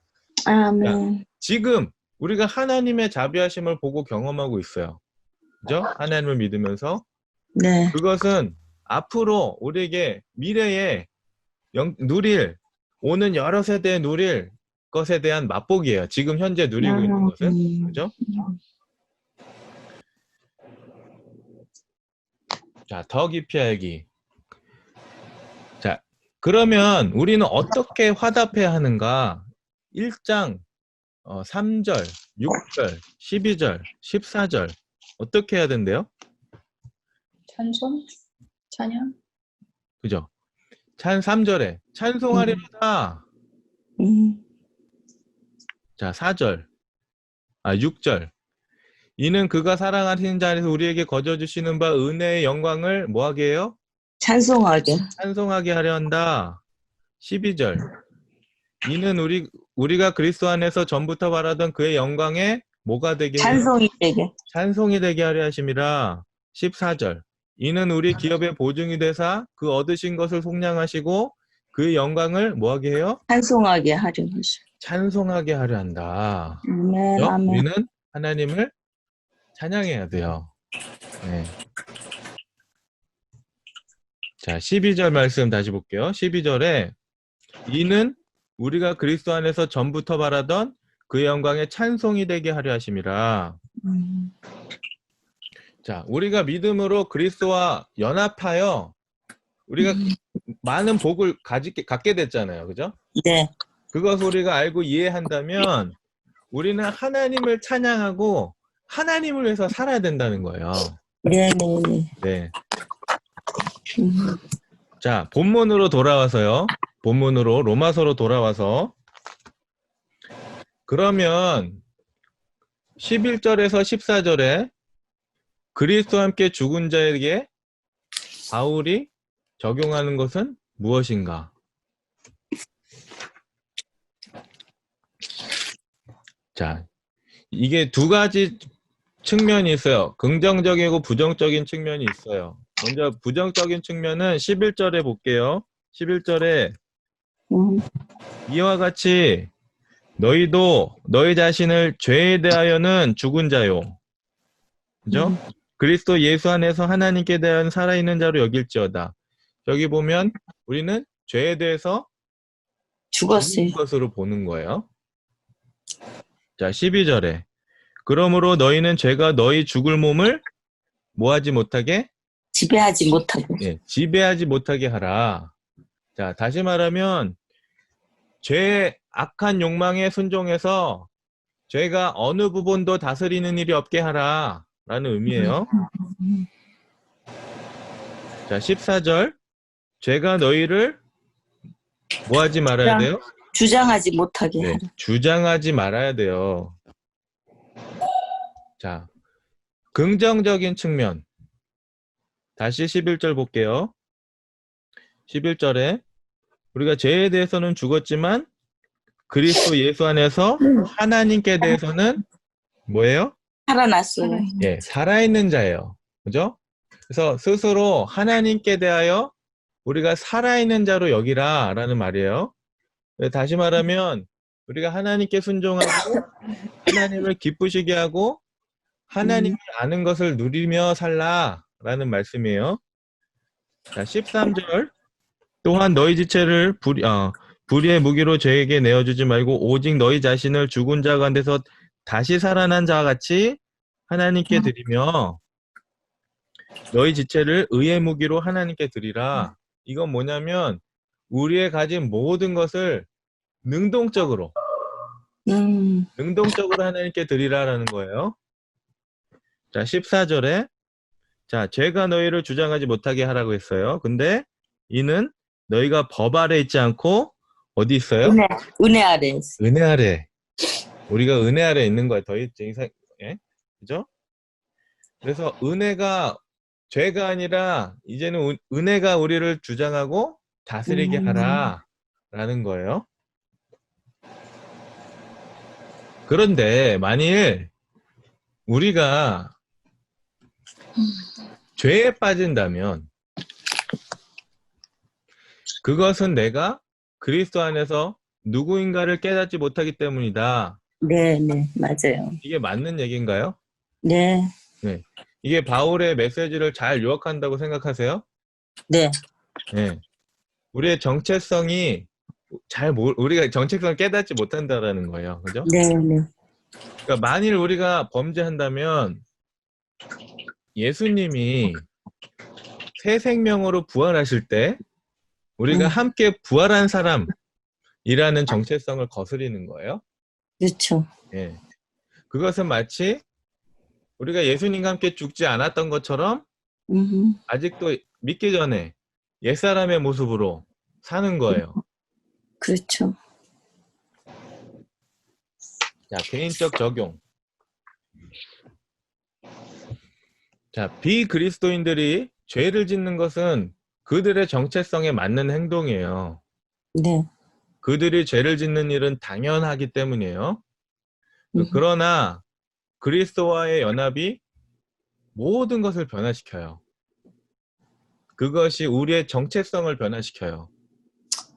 아멘. 그러니까 지금 우리가 하나님의 자비하심을 보고 경험하고 있어요. 그죠? 하나님을 믿으면서. 네. 그것은 앞으로 우리에게 미래에 누릴 오는 여러 세대에 누릴 것에 대한 맛보기예요. 지금 현재 누리고 있는 것은. 그죠? 자, 더 깊이 알기. 자, 그러면 우리는 어떻게 화답해야 하는가? 1장 3절, 6절, 12절, 14절 어떻게 해야 된대요? 찬송? 찬양? 그죠? 3절에 찬송하리로다. 자, 6절. 이는 그가 사랑하시는 자 안에서 우리에게 거저 주시는 바 은혜의 영광을 뭐하게 해요? 찬송하게 하려 한다. 12절. 이는 우리가 그리스도 안에서 전부터 바라던 그의 영광에 뭐가 되게 해요? 찬송이 되게 하려 하심이라. 14절. 이는 우리 기업의 보증이 되사 그 얻으신 것을 속량하시고 그 영광을 뭐하게 해요? 찬송하게 하려 하시고. 찬송하게 하려 한다. 아멘, 그죠? 아멘. 우리는 하나님을 찬양해야 돼요. 네. 자, 12절 말씀 다시 볼게요. 12절에 이는 우리가 그리스도 안에서 전부터 바라던 그의 영광의 찬송이 되게 하려 하심이라. 자, 우리가 믿음으로 그리스도와 연합하여 우리가 많은 복을 갖게 됐잖아요. 그죠? 네, 그것을 우리가 알고 이해한다면 우리는 하나님을 찬양하고 하나님을 위해서 살아야 된다는 거예요. 네, 네, 네. 네. 음, 자, 본문으로 돌아와서요. 본문으로 로마서로 돌아와서 그러면 11절에서 14절에 그리스도와 함께 죽은 자에게 바울이 적용하는 것은 무엇인가? 자, 이게 두 가지 측면이 있어요. 긍정적이고 부정적인 측면이 있어요. 먼저 부정적인 측면은 11절에 볼게요. 11절에 이와 같이 너희도 너희 자신을 죄에 대하여는 죽은 자요. 그죠? 그리스도 예수 안에서 하나님께 대한 살아있는 자로 여길지어다. 여기 보면 우리는 죄에 대해서 죽었어요. 죽은 것으로 보는 거예요. 자, 12절에 그러므로 너희는 죄가 너희 죽을 몸을 뭐하지 못하게? 지배하지 못하게. 예, 지배하지 못하게 하라. 자, 다시 말하면 죄의 악한 욕망에 순종해서 죄가 어느 부분도 다스리는 일이 없게 하라 라는 의미예요. 자, 14절 죄가 너희를 뭐하지 말아야 돼요? 주장하지 못하게 네, 하라. 주장하지 말아야 돼요. 자, 긍정적인 측면 다시 11절 볼게요. 11절에 우리가 죄에 대해서는 죽었지만 그리스도 예수 안에서 하나님께 대해서는 뭐예요? 살아났어요. 예, 살아있는 자예요. 그죠? 그래서 스스로 하나님께 대하여 우리가 살아있는 자로 여기라 라는 말이에요. 다시 말하면 우리가 하나님께 순종하고 하나님을 기쁘시게 하고 하나님을 아는 것을 누리며 살라 라는 말씀이에요. 자, 13절 또한 너희 지체를 불의의 무기로 죄에게 내어주지 말고 오직 너희 자신을 죽은 자 가운데서 다시 살아난 자와 같이 하나님께 드리며 너희 지체를 의의 무기로 하나님께 드리라. 이건 뭐냐면 우리의 가진 모든 것을 능동적으로 하나님께 드리라라는 거예요. 자, 14절에 자, 죄가 너희를 주장하지 못하게 하라고 했어요. 근데 이는 너희가 법 아래 있지 않고 어디 있어요? 은혜 아래 있어요. 은혜 아래. 우리가 은혜 아래 있는 거예요. 더 이상, 예? 그죠? 그래서 은혜가 죄가 아니라 이제는 은혜가 우리를 주장하고 다스리게 하라라는 거예요. 그런데 만일 우리가 죄에 빠진다면 그것은 내가 그리스도 안에서 누구인가를 깨닫지 못하기 때문이다. 네, 네, 맞아요. 이게 맞는 얘기인가요? 네, 네. 이게 바울의 메시지를 잘 요약한다고 생각하세요? 네, 네. 우리의 정체성이 우리가 정체성을 깨닫지 못한다라는 거예요. 그죠? 네, 네. 그러니까 만일 우리가 범죄한다면 예수님이 새 생명으로 부활하실 때 우리가 함께 부활한 사람이라는 정체성을 거스리는 거예요. 그렇죠. 예. 그것은 마치 우리가 예수님과 함께 죽지 않았던 것처럼 아직도 믿기 전에 옛사람의 모습으로 사는 거예요. 그렇죠. 자, 개인적 적용. 자, 비그리스도인들이 죄를 짓는 것은 그들의 정체성에 맞는 행동이에요. 네, 그들이 죄를 짓는 일은 당연하기 때문이에요. 그러나 그리스도와의 연합이 모든 것을 변화시켜요. 그것이 우리의 정체성을 변화시켜요.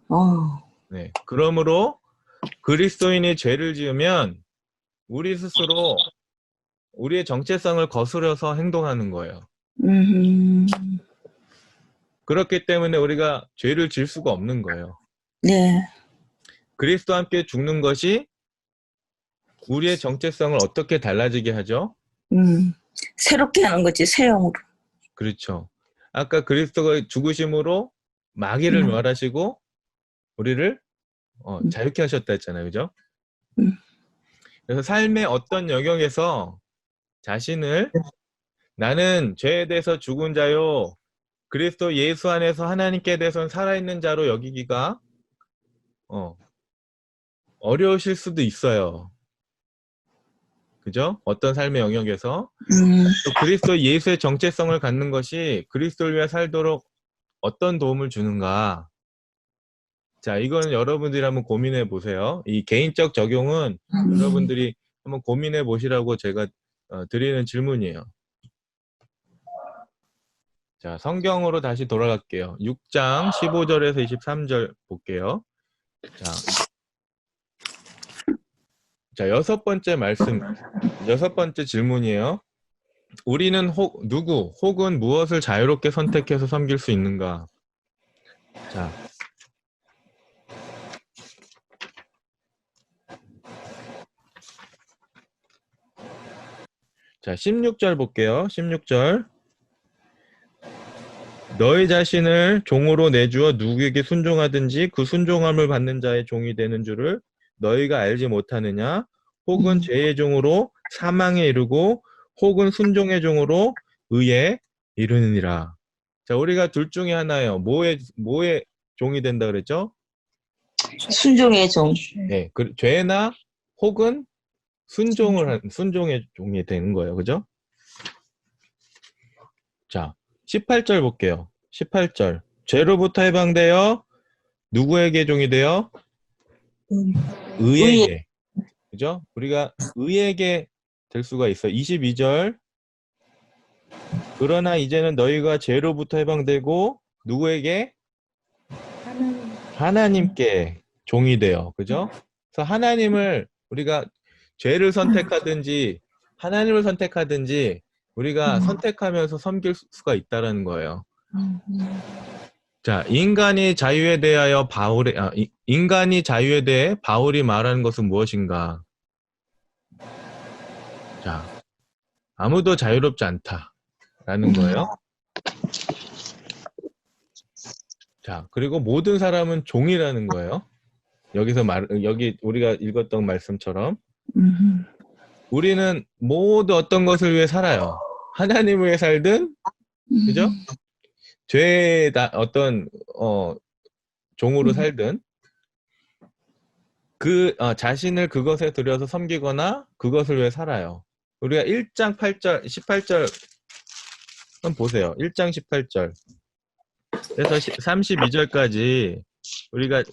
어, 네. 그러므로 그리스도인이 죄를 지으면 우리 스스로 우리의 정체성을 거스려서 행동하는 거예요. 그렇기 때문에 우리가 죄를 질 수가 없는 거예요. 네. 그리스도와 함께 죽는 것이 우리의 정체성을 어떻게 달라지게 하죠? 새롭게 하는 거지, 새 영으로. 그렇죠. 아까 그리스도가 죽으심으로 마귀를 멸하시고 우리를 자유케 하셨다 했잖아요. 그죠? 그래서 삶의 어떤 영역에서 자신을 나는 죄에 대해서 죽은 자요, 그리스도 예수 안에서 하나님께 대해서는 살아있는 자로 여기기가 어려우실 수도 있어요. 그죠? 어떤 삶의 영역에서 또 그리스도 예수의 정체성을 갖는 것이 그리스도를 위해 살도록 어떤 도움을 주는가. 자, 이건 여러분들이 한번 고민해 보세요. 이 개인적 적용은 여러분들이 한번 고민해 보시라고 제가 드리는 질문이에요. 자, 성경으로 다시 돌아갈게요. 6장 15절에서 23절 볼게요. 자, 여섯 번째 말씀, 여섯 번째 질문이에요. 우리는 누구 혹은 무엇을 자유롭게 선택해서 섬길 수 있는가? 자, 16절 볼게요. 16절. 너희 자신을 종으로 내주어 누구에게 순종하든지 그 순종함을 받는 자의 종이 되는 줄을 너희가 알지 못하느냐? 혹은 죄의 종으로 사망에 이르고 혹은 순종의 종으로 의에 이르느니라. 자, 우리가 둘 중에 하나예요. 뭐의 종이 된다 그랬죠? 순종의 종. 네, 죄나 혹은 순종의 종이 되는 거예요. 그죠? 자, 18절 볼게요. 18절. 죄로부터 해방되어 누구에게 종이 되어? 의에게. 그죠? 우리가 의에게 될 수가 있어요. 22절. 그러나 이제는 너희가 죄로부터 해방되고 누구에게? 하나님께 종이 되어. 그죠? 그래서 하나님을 우리가 죄를 선택하든지 하나님을 선택하든지 우리가 선택하면서 섬길 수가 있다는 거예요. 자, 인간이 자유에 대해 바울이 말하는 것은 무엇인가? 자, 아무도 자유롭지 않다라는 거예요. 자, 그리고 모든 사람은 종이라는 거예요. 여기 우리가 읽었던 말씀처럼 우리는 모두 어떤 것을 위해 살아요. 하나님을 위해 살든, 그죠? 어떤 종으로 살든 자신을 그것에 들여서 섬기거나 그것을 위해 살아요. 우리가 1장 8절, 18절 한번 보세요. 1장 18절. 그래서 32절까지 우리가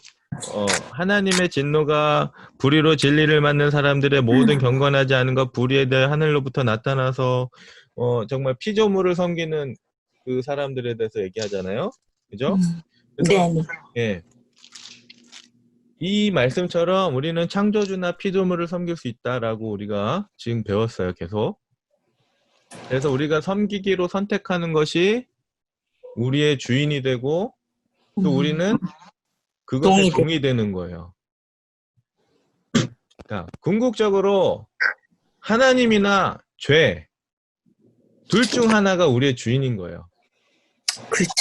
하나님의 진노가 불의로 진리를 맞는 사람들의 모든 경건하지 않은 것 불의에 대해 하늘로부터 나타나서 정말 피조물을 섬기는 그 사람들에 대해서 얘기하잖아요. 그죠? 그래서 예. 이 말씀처럼 우리는 창조주나 피조물을 섬길 수 있다라고 우리가 지금 배웠어요. 계속. 그래서 우리가 섬기기로 선택하는 것이 우리의 주인이 되고 또 우리는 그것의 종이 되는 거예요. 자, 궁극적으로 하나님이나 죄, 둘 중 하나가 우리의 주인인 거예요. 그렇죠.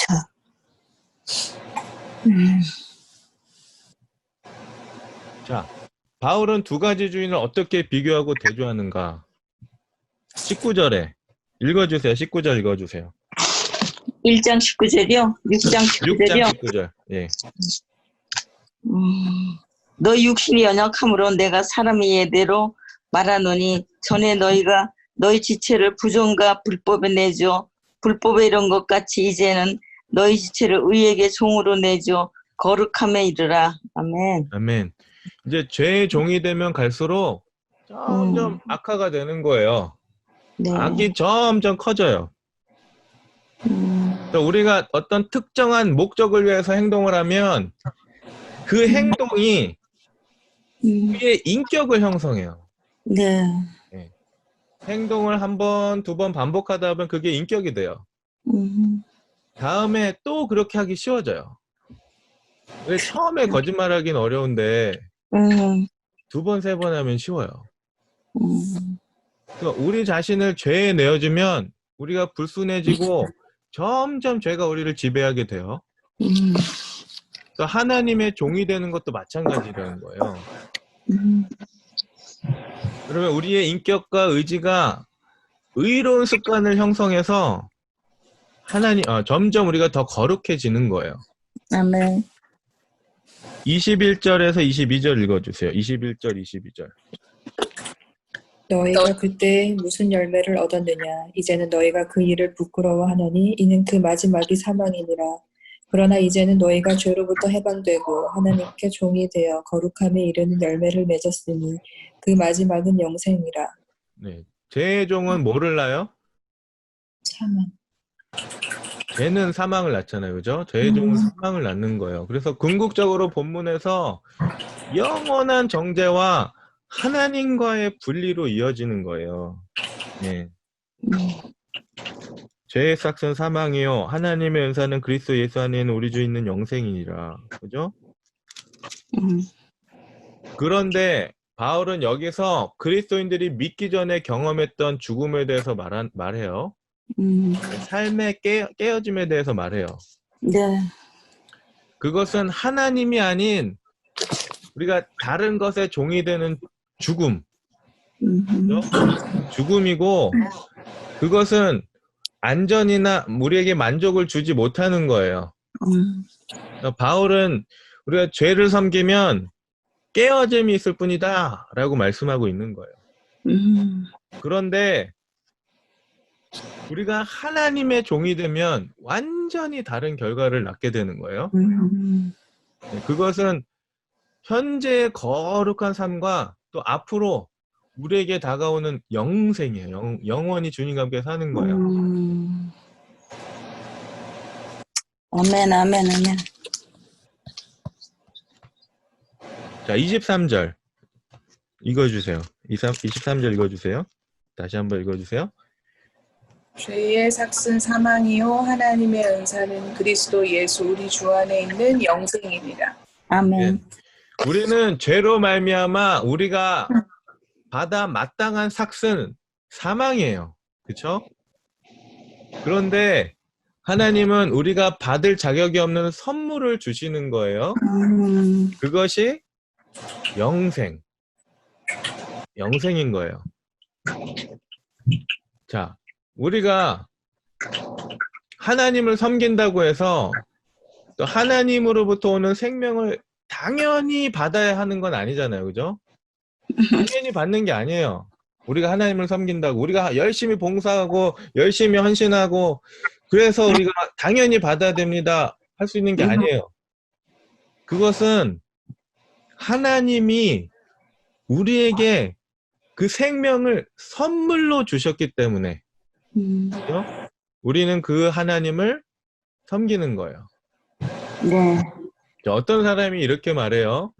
자, 바울은 두 가지 주인을 어떻게 비교하고 대조하는가? 19절에 읽어주세요. 19절 읽어주세요. 1장 19절이요? 6장 19절이요? 6장 19절. 예. 너 육신이 연약함으로 내가 사람의 예대로 말하노니 전에 너희가 너희 지체를 부정과 불법에 내줘 불법에 이런 것 같이 이제는 너희 지체를 의에게 종으로 내줘 거룩함에 이르라. 아멘. 아멘. 이제 죄의 종이 되면 갈수록 점점 악화가 되는 거예요. 네. 악이 점점 커져요. 우리가 어떤 특정한 목적을 위해서 행동을 하면 그 행동이 우리의 인격을 형성해요. 네. 예. 행동을 한 번, 두 번 반복하다 보면 그게 인격이 돼요. 다음에 또 그렇게 하기 쉬워져요. 왜 처음에 거짓말하기는 어려운데 두 번, 세 번 하면 쉬워요. 그러니까 우리 자신을 죄에 내어주면 우리가 불순해지고 점점 죄가 우리를 지배하게 돼요. 그래서 하나님의 종이 되는 것도 마찬가지라는 거예요. 그러면 우리의 인격과 의지가 의로운 습관을 형성해서 점점 우리가 더 거룩해지는 거예요. 아멘. 21절에서 22절 읽어주세요. 21절, 22절. 너희가 그때 무슨 열매를 얻었느냐? 이제는 너희가 그 일을 부끄러워하나니 이는 그 마지막이 사망이니라. 그러나 이제는 너희가 죄로부터 해방되고 하나님께 종이 되어 거룩함에 이르는 열매를 맺었으니 그 마지막은 영생이라. 네. 죄의 종은 뭐를 낳아요? 사망. 죄는 사망을 낳잖아요. 그죠? 죄의 종은 사망을 낳는 거예요. 그래서 궁극적으로 본문에서 영원한 정죄와 하나님과의 분리로 이어지는 거예요. 네. 죄의 삭은 사망이요 하나님의 은사는 그리스도 예수 안에 있는 우리 주 있는 영생이니라. 그죠? 그런데 바울은 여기서 그리스도인들이 믿기 전에 경험했던 죽음에 대해서 말해요. 삶의 깨어짐에 대해서 말해요. 네. 그것은 하나님이 아닌 우리가 다른 것에 종이 되는 죽음. 그죠? 죽음이고 그것은 안전이나 우리에게 만족을 주지 못하는 거예요. 바울은 우리가 죄를 섬기면 깨어짐이 있을 뿐이다 라고 말씀하고 있는 거예요. 그런데 우리가 하나님의 종이 되면 완전히 다른 결과를 낳게 되는 거예요. 그것은 현재의 거룩한 삶과 또 앞으로 우리에게 다가오는 영생이에요. 영원히 주님과 함께 사는 거예요. 아멘, 아멘, 아멘. 자, 23절 읽어주세요. 23절 읽어주세요. 다시 한번 읽어주세요. 죄의 삭은 사망이요 하나님의 은사는 그리스도 예수 우리 주 안에 있는 영생이니라. 아멘. 네. 우리는 죄로 말미암아 우리가 받아 마땅한 삭은 사망이에요. 그렇죠? 그런데 하나님은 우리가 받을 자격이 없는 선물을 주시는 거예요. 그것이 영생인 거예요. 자, 우리가 하나님을 섬긴다고 해서 또 하나님으로부터 오는 생명을 당연히 받아야 하는 건 아니잖아요. 그죠? 당연히 받는 게 아니에요. 우리가 하나님을 섬긴다고 우리가 열심히 봉사하고 열심히 헌신하고 그래서 우리가 당연히 받아야 됩니다 할 수 있는 게 아니에요. 그것은 하나님이 우리에게 그 생명을 선물로 주셨기 때문에 그죠? 우리는 그 하나님을 섬기는 거예요. 네. 어떤 사람이 이렇게 말해요.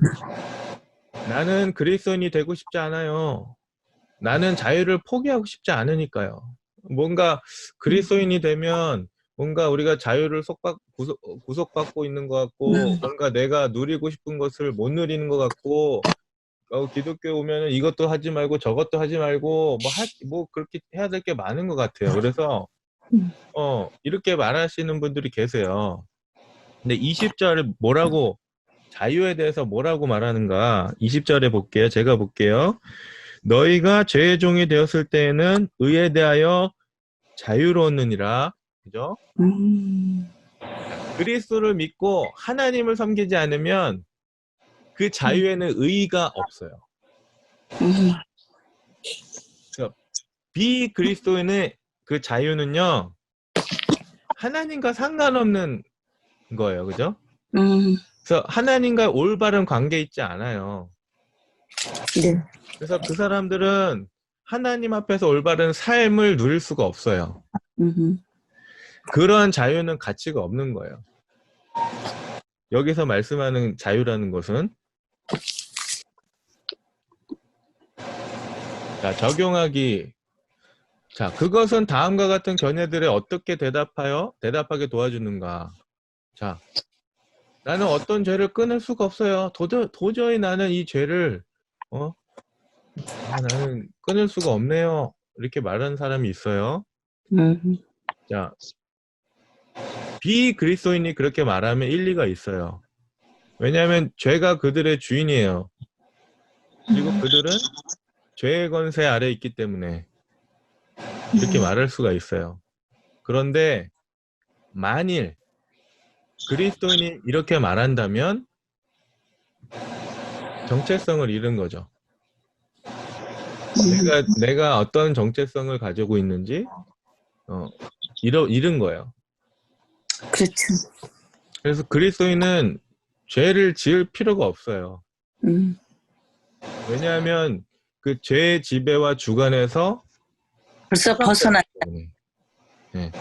나는 그리스도인이 되고 싶지 않아요. 나는 자유를 포기하고 싶지 않으니까요. 뭔가 그리스도인이 되면 뭔가 우리가 자유를 구속받고 있는 것 같고 뭔가 내가 누리고 싶은 것을 못 누리는 것 같고 기독교에 오면은 이것도 하지 말고 저것도 하지 말고 뭐 그렇게 해야 될 게 많은 것 같아요. 그래서 이렇게 말하시는 분들이 계세요. 근데 20절에 뭐라고 자유에 대해서 뭐라고 말하는가 20절에 볼게요. 제가 볼게요. 너희가 죄의 종이 되었을 때에는 의에 대하여 자유로웠느니라. 그죠? 그리스도를 믿고 하나님을 섬기지 않으면 그 자유에는 의의가 없어요. 그러니까 비그리스도인의 그 자유는요. 하나님과 상관없는 거예요. 그죠? 그래서 하나님과 올바른 관계 있지 않아요. 네. 그래서 그 사람들은 하나님 앞에서 올바른 삶을 누릴 수가 없어요. 그러한 자유는 가치가 없는 거예요. 여기서 말씀하는 자유라는 것은 자, 적용하기. 자, 그것은 다음과 같은 견해들에 어떻게 대답하게 도와주는가. 자, 나는 어떤 죄를 끊을 수가 없어요. 도저히 나는 이 죄를 나는 끊을 수가 없네요. 이렇게 말하는 사람이 있어요. 자, 비그리스도인이 그렇게 말하면 일리가 있어요. 왜냐하면 죄가 그들의 주인이에요. 그리고 그들은 죄의 권세 아래 있기 때문에 이렇게 말할 수가 있어요. 그런데 만일 그리스도인이 이렇게 말한다면 정체성을 잃은 거죠. 내가 어떤 정체성을 가지고 있는지 잃은 거예요. 그렇죠. 그래서 그리스도인은 죄를 지을 필요가 없어요. 왜냐하면 그 죄의 지배와 주관에서 벌써 벗어나. 네.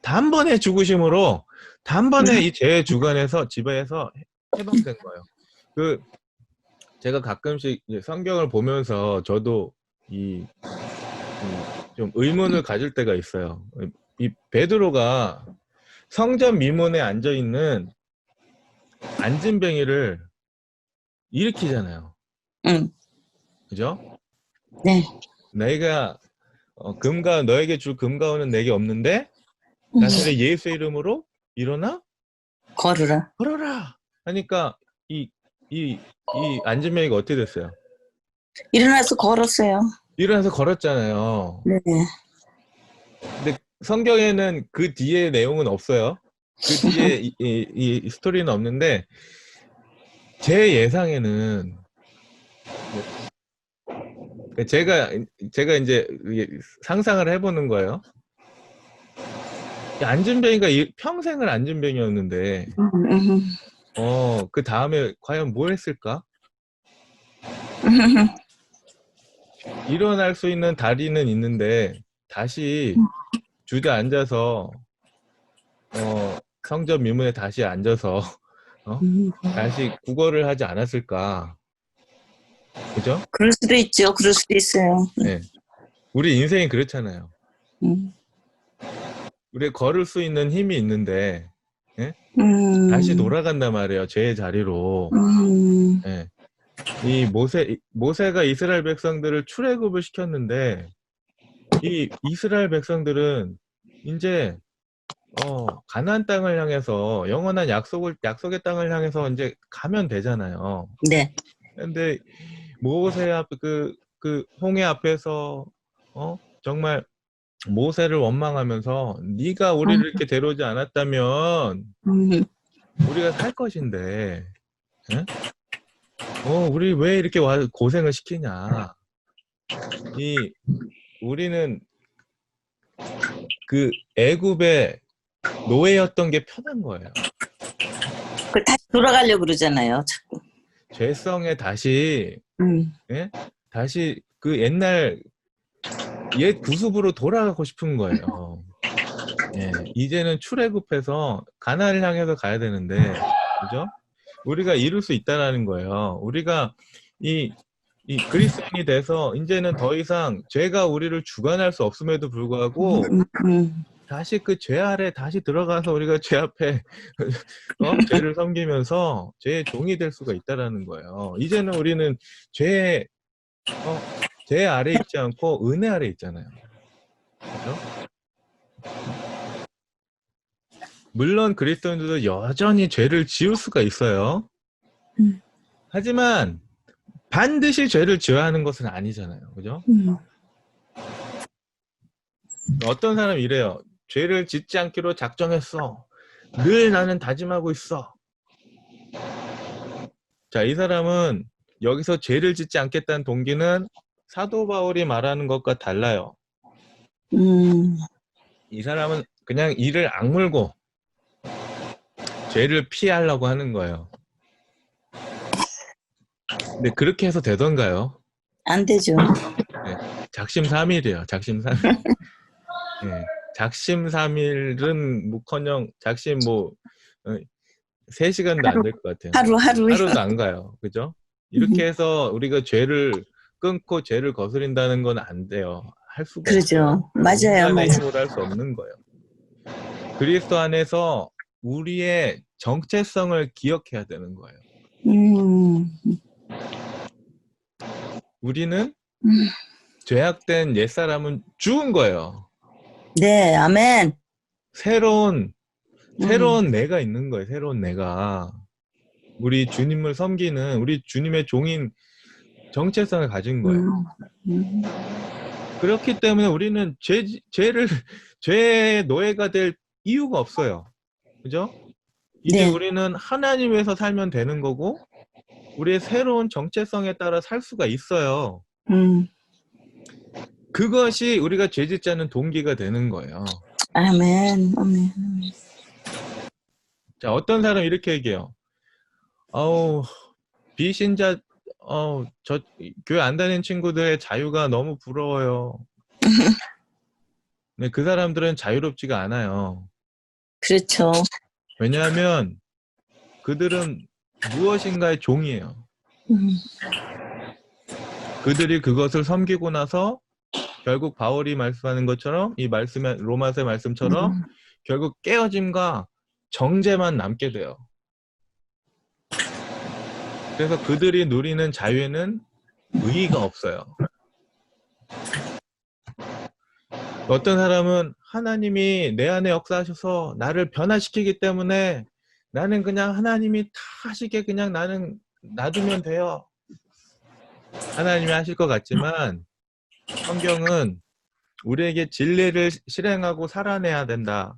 단번에 죽으심으로 단번에 이 죄의 주관에서 지배해서 해방된 거예요. 제가 가끔씩 이제 성경을 보면서 저도 좀 의문을 가질 때가 있어요. 이 베드로가 성전 미문에 앉아 있는 안진뱅이를 일으키잖아요. 그죠? 네. 내가 너에게 줄 금가오는 내게 없는데 나사렛 예수의 이름으로 일어나 걸으라. 걸어라 하니까 이 안진뱅이가 어떻게 됐어요? 일어나서 걸었어요. 일어나서 걸었잖아요. 네. 근데 성경에는 그 뒤에 내용은 없어요. 그 뒤에 이 스토리는 없는데 제 예상에는 제가 이제 상상을 해보는 거예요. 안진뱅이가 평생을 안진뱅이였는데 그 다음에 과연 뭘 했을까? 일어날 수 있는 다리는 있는데 다시 주저앉아서 성전 미문에 다시 앉아서 다시 구걸을 하지 않았을까? 그죠? 그럴 수도 있죠. 그럴 수도 있어요. 네. 우리 인생이 그렇잖아요. 우리 걸을 수 있는 힘이 있는데 예? 다시 돌아간단 말이에요. 죄의 자리로. 예. 이 모세가 이스라엘 백성들을 출애굽을 시켰는데 이 이스라엘 백성들은 이제 가나안 땅을 향해서 영원한 약속의 땅을 향해서 이제 가면 되잖아요. 네. 근데 모세 앞 그 홍해 앞에서 정말 모세를 원망하면서 네가 우리를 이렇게 데려오지 않았다면 우리가 살 것인데 예? 우리 왜 이렇게 고생을 시키냐. 우리는 그 애굽의 노예였던 게 편한 거예요. 그 다시 돌아가려고 그러잖아요. 자꾸. 죄성에 다시 예? 다시 그 옛날 옛 구습으로 돌아가고 싶은 거예요. 예, 이제는 출애굽해서 가나안을 향해서 가야 되는데, 그죠? 우리가 이룰 수 있다라는 거예요. 우리가 이 그리스도인이 돼서 이제는 더 이상 죄가 우리를 주관할 수 없음에도 불구하고 다시 그 죄 아래 다시 들어가서 우리가 죄 앞에 죄를 섬기면서 죄의 종이 될 수가 있다라는 거예요. 이제는 우리는 죄 아래 있지 않고 은혜 아래 있잖아요. 그렇죠? 물론 그리스도인들도 여전히 죄를 지을 수가 있어요. 하지만 반드시 죄를 지어야 하는 것은 아니잖아요. 그죠? 어떤 사람이 이래요. 죄를 짓지 않기로 작정했어. 늘 나는 다짐하고 있어. 자, 이 사람은 여기서 죄를 짓지 않겠다는 동기는 사도 바울이 말하는 것과 달라요. 이 사람은 그냥 이를 악물고 죄를 피하려고 하는 거예요. 근데 그렇게 해서 되던가요? 안 되죠. 네, 작심삼일이에요. 작심삼일. 네, 작심삼일은 뭐커녕 작심 3시간도 안 될 것 같아요. 하루요. 하루도 안 가요. 그죠? 이렇게 해서 우리가 죄를 끊고 죄를 거스린다는 건 안 돼요. 할 수가 그러죠. 없어요. 맞아요. 인간의 맞아요. 힘으로 할 수 없는 거예요. 그리스도 안에서 우리의 정체성을 기억해야 되는 거예요. 음, 우리는 음. 죄악된 옛사람은 죽은 거예요. 네, 아멘. 새로운 내가 있는 거예요. 새로운 내가. 우리 주님을 섬기는 우리 주님의 종인 정체성을 가진 거예요. 음. 그렇기 때문에 우리는 죄의 노예가 될 이유가 없어요. 그죠? 이제 네. 우리는 하나님에서 살면 되는 거고, 우리의 새로운 정체성에 따라 살 수가 있어요. 그것이 우리가 죄 짓지 않는 동기가 되는 거예요. 아멘. 아멘. 자, 어떤 사람 이렇게 얘기해요. 비신자, 저 교회 안 다니는 친구들의 자유가 너무 부러워요. 네, 그 사람들은 자유롭지가 않아요. 그렇죠. 왜냐하면 그들은 무엇인가의 종이에요. 그들이 그것을 섬기고 나서 결국 바울이 말씀하는 것처럼 이 말씀의 로마서의 말씀처럼 결국 깨어짐과 정죄만 남게 돼요. 그래서 그들이 누리는 자유에는 의의가 없어요. 어떤 사람은 하나님이 내 안에 역사하셔서 나를 변화시키기 때문에 나는 그냥 하나님이 다 하시게 그냥 나는 놔두면 돼요. 하나님이 하실 것 같지만 성경은 우리에게 진리를 실행하고 살아내야 된다.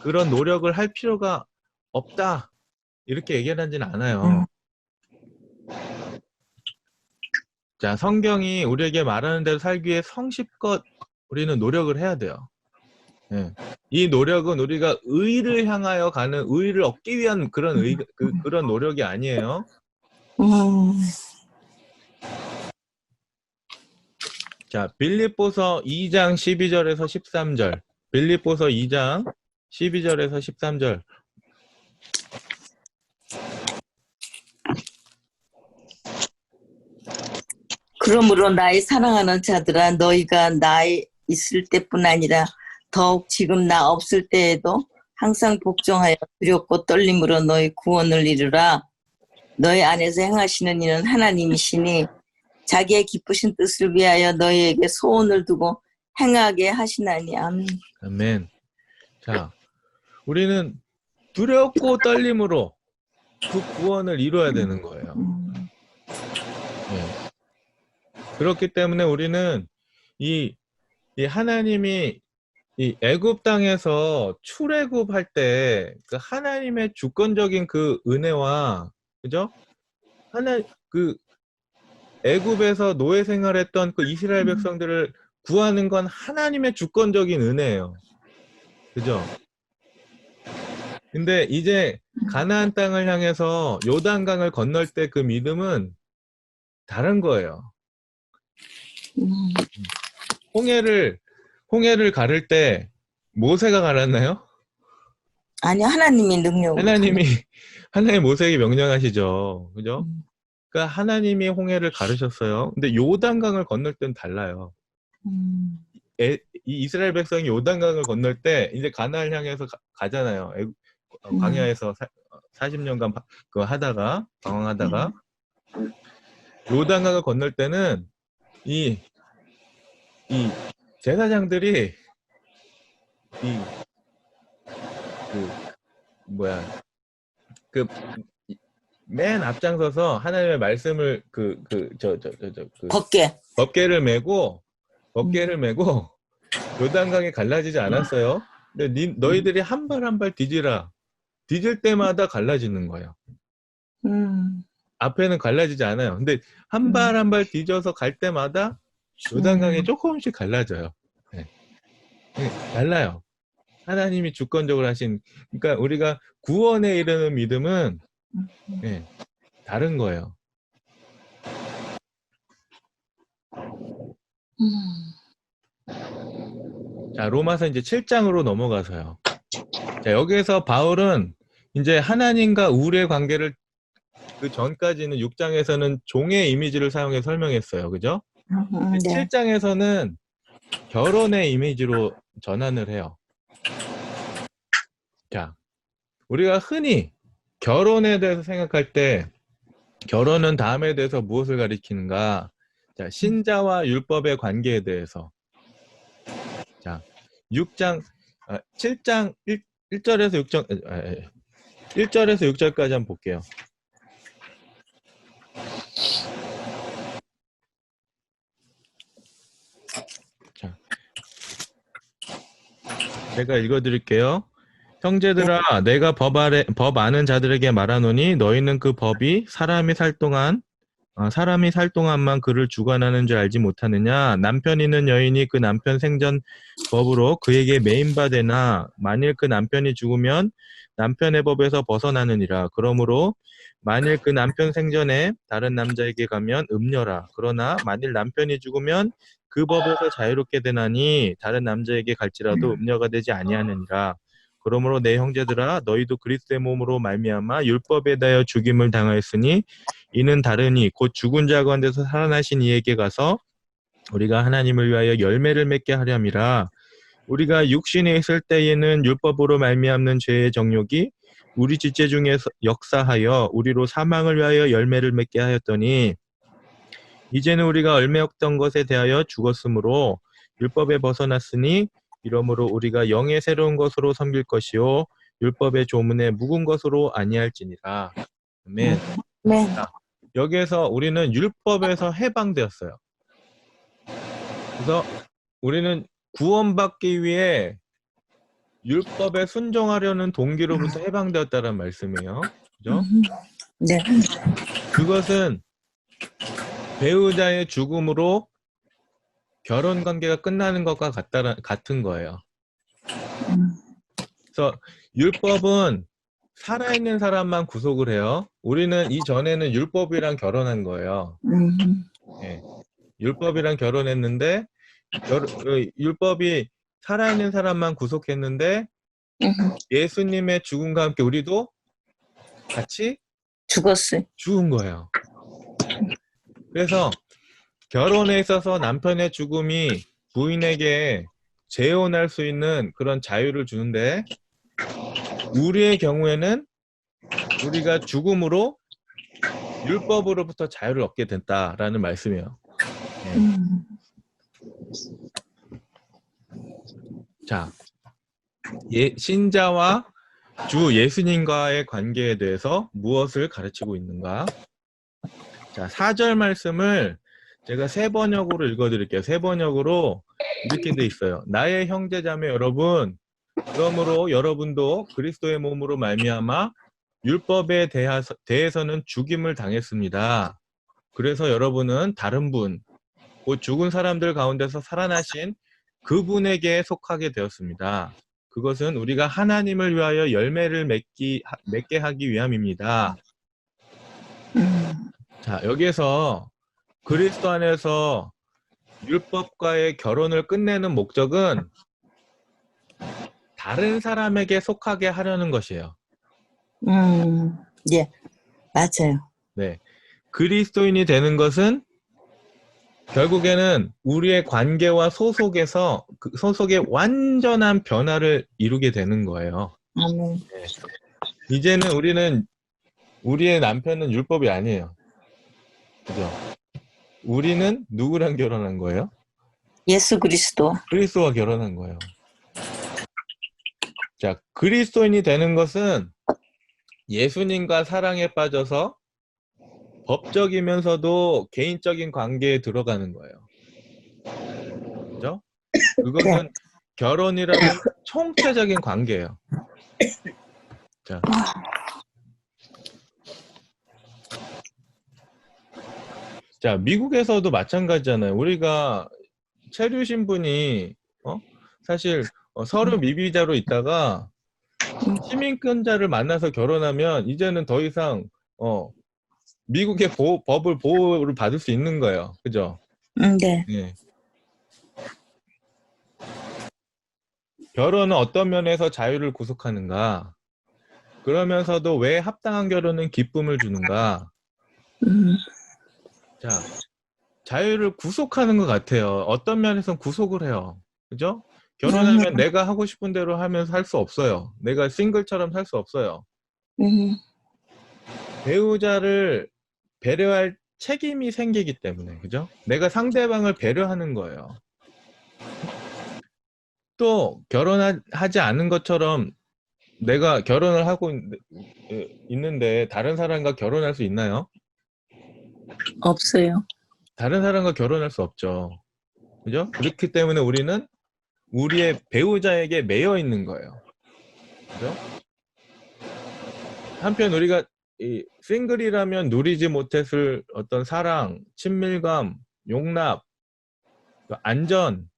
그런 노력을 할 필요가 없다. 이렇게 얘기하지는 않아요. 자, 성경이 우리에게 말하는 대로 살기 위해 성실껏 우리는 노력을 해야 돼요. 네. 이 노력은 우리가 의를 향하여 가는, 의를 얻기 위한 그런 그런 노력이 아니에요. 자, 빌립보서 2장 12절에서 13절. 빌립보서 2장 12절에서 13절. 그러므로 나의 사랑하는 자들아, 너희가 나 있을 때뿐 아니라 더욱 지금 나 없을 때에도 항상 복종하여 두렵고 떨림으로 너희 구원을 이루라. 너희 안에서 행하시는 이는 하나님이시니 자기의 기쁘신 뜻을 위하여 너희에게 소원을 두고 행하게 하시나니. 아멘. 아멘. 자, 우리는 두렵고 떨림으로 그 구원을 이루어야 되는 거예요. 네. 그렇기 때문에 우리는 이 하나님이 이 애굽 땅에서 출애굽할 때 그 하나님의 주권적인 그 은혜와, 그죠? 그 애굽에서 노예 생활했던 그 이스라엘 백성들을 구하는 건 하나님의 주권적인 은혜예요. 그죠? 근데 이제 가나안 땅을 향해서 요단강을 건널 때 그 믿음은 다른 거예요. 홍해를 가를 때 모세가 갈았나요? 아니, 하나님이 능력으로. 하나님 모세에게 명령하시죠. 그죠? 그러니까 하나님이 홍해를 가르셨어요. 근데 요단강을 건널 때는 달라요. 이 이스라엘 백성이 요단강을 건널 때 이제 가나안을 향해서 가잖아요. 광야에서 40년간 그거 하다가 방황하다가 요단강을 건널 때는 이 제사장들이 맨 앞장서서 하나님의 말씀을 법궤를 메고 요단강이 갈라지지 않았어요. 근데 너희들이 한 발 한 발 뒤질 때마다 갈라지는 거예요. 앞에는 갈라지지 않아요. 근데 한 발 한 발 뒤져서 갈 때마다 요단강이 조금씩 갈라져요. 네. 달라요. 하나님이 주권적으로 하신, 그러니까 우리가 구원에 이르는 믿음은 다른 거예요. 자, 로마서 이제 7장으로 넘어가서요. 자, 여기에서 바울은 이제 하나님과 우리의 관계를 그 전까지는 6장에서는 종의 이미지를 사용해 설명했어요. 그죠? 네. 7장에서는 결혼의 이미지로 전환을 해요. 자, 우리가 흔히 결혼에 대해서 생각할 때 결혼은 다음에 대해서 무엇을 가리키는가? 자, 신자와 율법의 관계에 대해서. 자, 7장 1절에서 6절, 1절에서 6절까지 한번 볼게요. 자, 제가 읽어드릴게요. 형제들아, 내가 법 아는 자들에게 말하노니 너희는 그 법이 사람이 살 동안만 그를 주관하는 줄 알지 못하느냐? 남편 있는 여인이 그 남편 생전 법으로 그에게 매인바되나 만일 그 남편이 죽으면 남편의 법에서 벗어나느니라. 그러므로 만일 그 남편 생전에 다른 남자에게 가면 음녀라. 그러나 만일 남편이 죽으면 그 법에서 자유롭게 되나니 다른 남자에게 갈지라도 음녀가 되지 아니하느니라. 그러므로 내 형제들아 너희도 그리스도의 몸으로 말미암아 율법에 대하여 죽임을 당하였으니 이는 다르니 곧 죽은 자 가운데서 살아나신 이에게 가서 우리가 하나님을 위하여 열매를 맺게 하렴이라. 우리가 육신에 있을 때에는 율법으로 말미암는 죄의 정욕이 우리 지체 중에 역사하여 우리로 사망을 위하여 열매를 맺게 하였더니 이제는 우리가 얼매 없던 것에 대하여 죽었으므로 율법에 벗어났으니 이러므로 우리가 영의 새로운 것으로 섬길 것이요 율법의 조문에 묵은 것으로 아니할지니라. 아멘. 네. 자, 여기에서 우리는 율법에서 해방되었어요. 그래서 우리는 구원받기 위해 율법에 순종하려는 동기로부터 해방되었다는 말씀이에요. 그죠? 네. 그것은 배우자의 죽음으로 결혼 관계가 끝나는 것과 같은 거예요. 그래서 율법은 살아있는 사람만 구속을 해요. 우리는 이전에는 율법이랑 결혼한 거예요. 예. 율법이랑 결혼했는데 율법이 살아있는 사람만 구속했는데 예수님의 죽음과 함께 우리도 같이 죽었어요. 죽은 거예요. 그래서 결혼에 있어서 남편의 죽음이 부인에게 재혼할 수 있는 그런 자유를 주는데 우리의 경우에는 우리가 죽음으로 율법으로부터 자유를 얻게 됐다라는 말씀이에요. 자, 신자와 주 예수님과의 관계에 대해서 무엇을 가르치고 있는가? 자, 4절 말씀을 제가 세 번역으로 읽어드릴게요. 세 번역으로 이렇게 돼 있어요. 나의 형제자매 여러분, 그러므로 여러분도 그리스도의 몸으로 말미암아 율법에 대해서는 죽임을 당했습니다. 그래서 여러분은 다른 분, 곧 죽은 사람들 가운데서 살아나신 그분에게 속하게 되었습니다. 그것은 우리가 하나님을 위하여 열매를 맺게 하기 위함입니다. 자, 여기에서 그리스도 안에서 율법과의 결혼을 끝내는 목적은 다른 사람에게 속하게 하려는 것이에요. 예, 맞아요. 네, 그리스도인이 되는 것은 결국에는 우리의 관계와 소속에서 그 소속의 완전한 변화를 이루게 되는 거예요. 네. 이제는 우리의 남편은 율법이 아니에요. 그죠? 우리는 누구랑 결혼한 거예요? 예수 그리스도. 그리스도와 결혼한 거예요. 자, 그리스도인이 되는 것은 예수님과 사랑에 빠져서 법적이면서도 개인적인 관계에 들어가는 거예요. 그죠? 그것은 결혼이라는 총체적인 관계예요. 자, 미국에서도 마찬가지잖아요. 우리가 체류 신분이 사실 서류 미비자로 있다가 시민권자를 만나서 결혼하면 이제는 더 이상 미국의 법을 보호를 받을 수 있는 거예요. 그죠? 네. 네. 결혼은 어떤 면에서 자유를 구속하는가? 그러면서도 왜 합당한 결혼은 기쁨을 주는가? 자유를 구속하는 것 같아요. 어떤 면에서는 구속을 해요. 그죠? 결혼하면 내가 하고 싶은 대로 하면서 살 수 없어요. 내가 싱글처럼 살 수 없어요. 배우자를 배려할 책임이 생기기 때문에, 그죠? 내가 상대방을 배려하는 거예요. 또 결혼하지 않은 것처럼 내가 결혼을 하고 있는데 다른 사람과 결혼할 수 있나요? 없어요. 다른 사람과 결혼할 수 없죠. 그죠? 그렇기 때문에 우리는 우리의 배우자에게 매여 있는 거예요. 그죠? 한편 우리가 이 싱글이라면 누리지 못했을 어떤 사랑, 친밀감, 용납, 안전,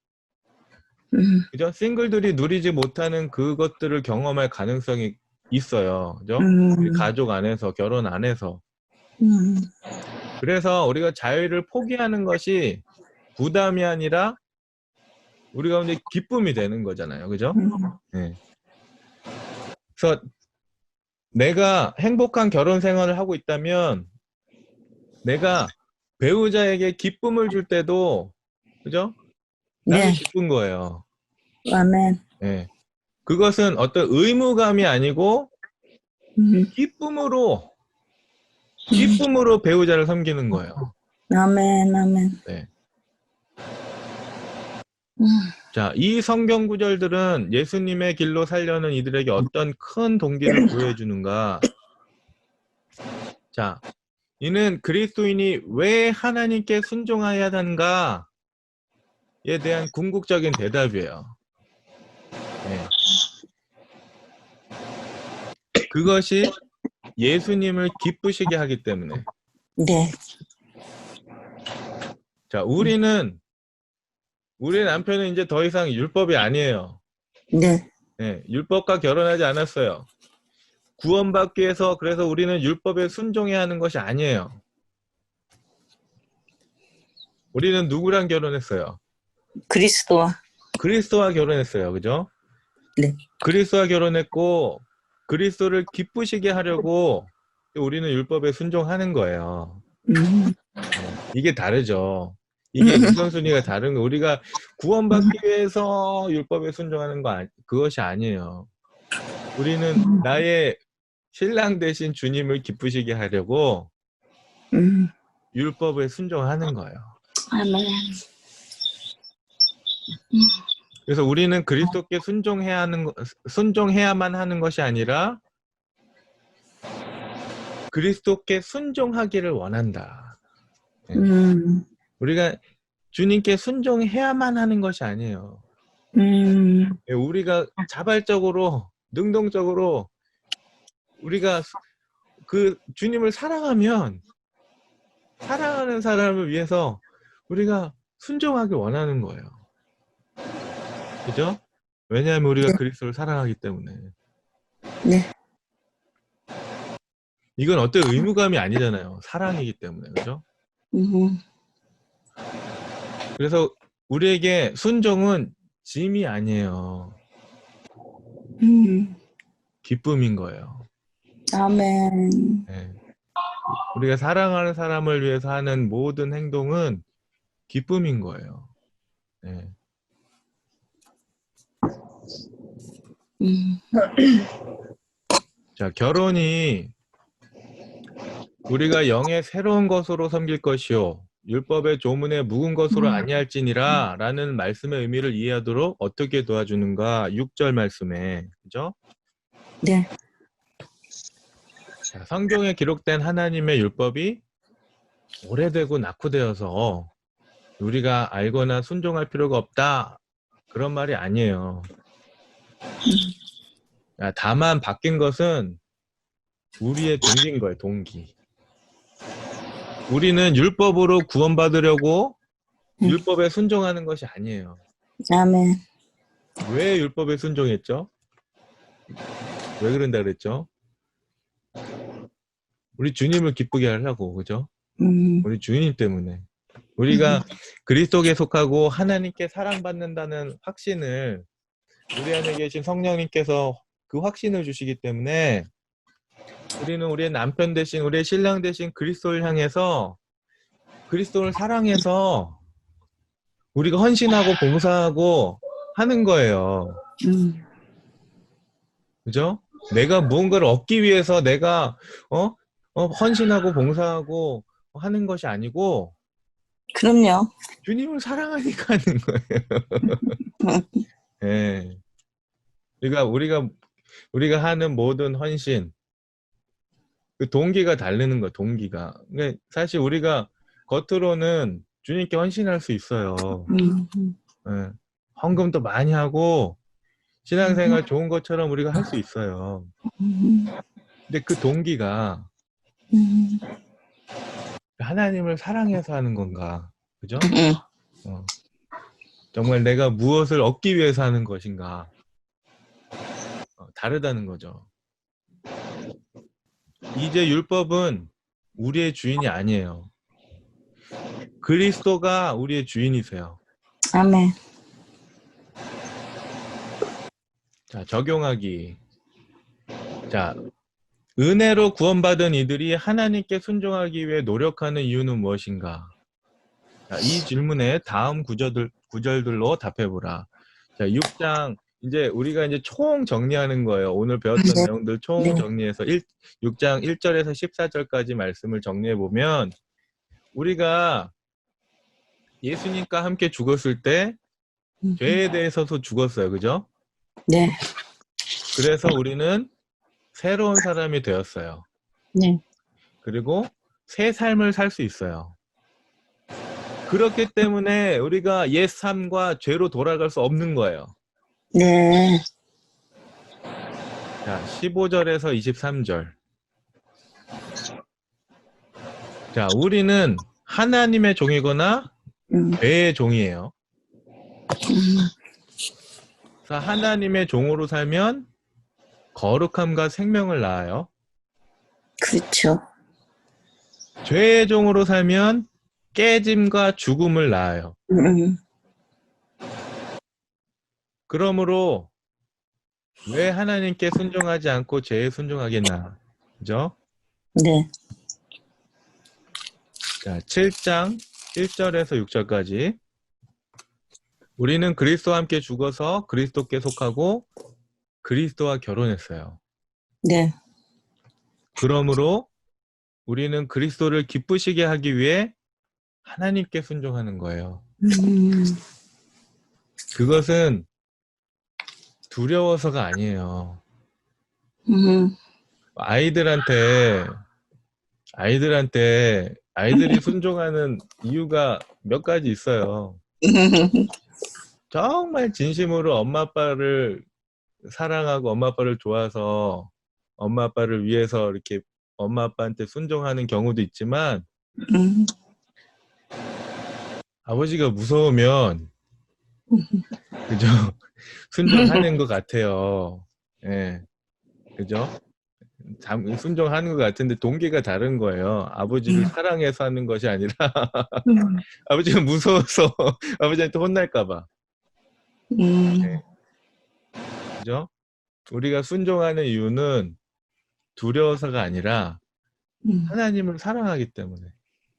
그죠? 싱글들이 누리지 못하는 그것들을 경험할 가능성이 있어요. 그죠? 우리 가족 안에서, 결혼 안에서. 그래서 우리가 자유를 포기하는 것이 부담이 아니라 우리 가운데 기쁨이 되는 거잖아요. 그죠? 네. 그래서 내가 행복한 결혼 생활을 하고 있다면 내가 배우자에게 기쁨을 줄 때도, 그죠? 나는 네. 기쁜 거예요. 아멘. 네. 그것은 어떤 의무감이 아니고 기쁨으로 배우자를 섬기는 거예요. 아멘. 아멘. 네. 자, 이 성경 구절들은 예수님의 길로 살려는 이들에게 어떤 큰 동기를 부여해 주는가? 자, 이는 그리스도인이 왜 하나님께 순종해야 하는가에 대한 궁극적인 대답이에요. 네. 그것이 예수님을 기쁘시게 하기 때문에. 네. 자, 우리 남편은 이제 더 이상 율법이 아니에요. 네. 네, 율법과 결혼하지 않았어요. 구원받기 위해서 그래서 우리는 율법에 순종해야 하는 것이 아니에요. 우리는 누구랑 결혼했어요? 그리스도와. 그리스도와 결혼했어요. 그죠? 네. 그리스도와 결혼했고 그리스도를 기쁘시게 하려고 우리는 율법에 순종하는 거예요. 이게 다르죠. 이게 우선순위가 다른 거. 우리가 구원받기 위해서 율법에 순종하는 거 그것이 아니에요. 우리는 나의 신랑 대신 주님을 기쁘시게 하려고 율법에 순종하는 거예요. 아멘. 그래서 우리는 그리스도께 순종해야만 하는 것이 아니라 그리스도께 순종하기를 원한다. 네. 우리가 주님께 순종해야만 하는 것이 아니에요. 우리가 자발적으로, 능동적으로 우리가 그 주님을 사랑하면 사랑하는 사람을 위해서 우리가 순종하기 원하는 거예요. 그죠? 왜냐하면 우리가 네. 그리스도를 사랑하기 때문에. 네. 이건 어떤 의무감이 아니잖아요. 사랑이기 때문에. 그죠? 그래서 우리에게 순종은 짐이 아니에요. 기쁨인 거예요. 아멘. 네. 우리가 사랑하는 사람을 위해서 하는 모든 행동은 기쁨인 거예요. 네. 자, 결혼이 우리가 영의 새로운 것으로 섬길 것이요 율법의 조문에 묵은 것으로 아니할지니라 라는 말씀의 의미를 이해하도록 어떻게 도와주는가? 6절 말씀에, 그죠? 네. 자, 성경에 기록된 하나님의 율법이 오래되고 낙후되어서 우리가 알거나 순종할 필요가 없다, 그런 말이 아니에요. 다만 바뀐 것은 우리의 동기인 거예요. 동기. 우리는 율법으로 구원받으려고 율법에 순종하는 것이 아니에요. 아멘. 왜 율법에 순종했죠? 왜 그런다 그랬죠? 우리 주님을 기쁘게 하려고, 그죠? 우리 주님 때문에. 우리가 그리스도께 속하고 하나님께 사랑받는다는 확신을 우리 안에 계신 성령님께서 그 확신을 주시기 때문에 우리는 우리의 남편 대신, 우리의 신랑 대신 그리스도를 향해서 그리스도를 사랑해서 우리가 헌신하고 봉사하고 하는 거예요. 그죠? 내가 무언가를 얻기 위해서 내가 헌신하고 봉사하고 하는 것이 아니고 그럼요. 주님을 사랑하니까 하는 거예요. 예. 그러니까 우리가 하는 모든 헌신, 그 동기가 다르는 거예요. 동기가. 그러니까 사실 우리가 겉으로는 주님께 헌신할 수 있어요. 예. 헌금도 많이 하고 신앙생활 좋은 것처럼 우리가 할 수 있어요. 근데 그 동기가 하나님을 사랑해서 하는 건가? 그죠? 정말 내가 무엇을 얻기 위해서 하는 것인가? 다르다는 거죠. 이제 율법은 우리의 주인이 아니에요. 그리스도가 우리의 주인이세요. 아멘. 자, 적용하기. 자, 은혜로 구원받은 이들이 하나님께 순종하기 위해 노력하는 이유는 무엇인가? 자, 이 질문에 다음 구절들로 답해보라. 자, 6장, 이제 우리가 이제 총 정리하는 거예요. 오늘 배웠던 네. 내용들 총 네. 정리해서 6장 1절에서 14절까지 말씀을 정리해보면, 우리가 예수님과 함께 죽었을 때 죄에 대해서도 죽었어요. 그죠? 네. 그래서 우리는 새로운 사람이 되었어요. 네. 그리고 새 삶을 살 수 있어요. 그렇기 때문에 우리가 옛 삶과 죄로 돌아갈 수 없는 거예요. 네. 자, 15절에서 23절. 자, 우리는 하나님의 종이거나 죄의 종이에요. 자, 하나님의 종으로 살면 거룩함과 생명을 낳아요. 그렇죠. 죄의 종으로 살면 깨짐과 죽음을 낳아요. 그러므로 왜 하나님께 순종하지 않고 죄에 순종하겠나? 그죠? 네. 자, 7장 1절에서 6절까지. 우리는 그리스도와 함께 죽어서 그리스도께 속하고 그리스도와 결혼했어요. 네. 그러므로 우리는 그리스도를 기쁘시게 하기 위해 하나님께 순종하는 거예요. 그것은 두려워서가 아니에요. 아이들이 순종하는 이유가 몇 가지 있어요. 정말 진심으로 엄마 아빠를 사랑하고 엄마 아빠를 좋아서 엄마 아빠를 위해서 이렇게 엄마 아빠한테 순종하는 경우도 있지만 아버지가 무서우면 그죠? 순종하는 것 같아요. 예. 그죠? 순종하는 것 같은데 동기가 다른 거예요. 아버지를 사랑해서 하는 것이 아니라 아버지가 무서워서 아버지한테 혼날까 봐. 네. 그죠? 우리가 순종하는 이유는 두려워서가 아니라 하나님을 사랑하기 때문에.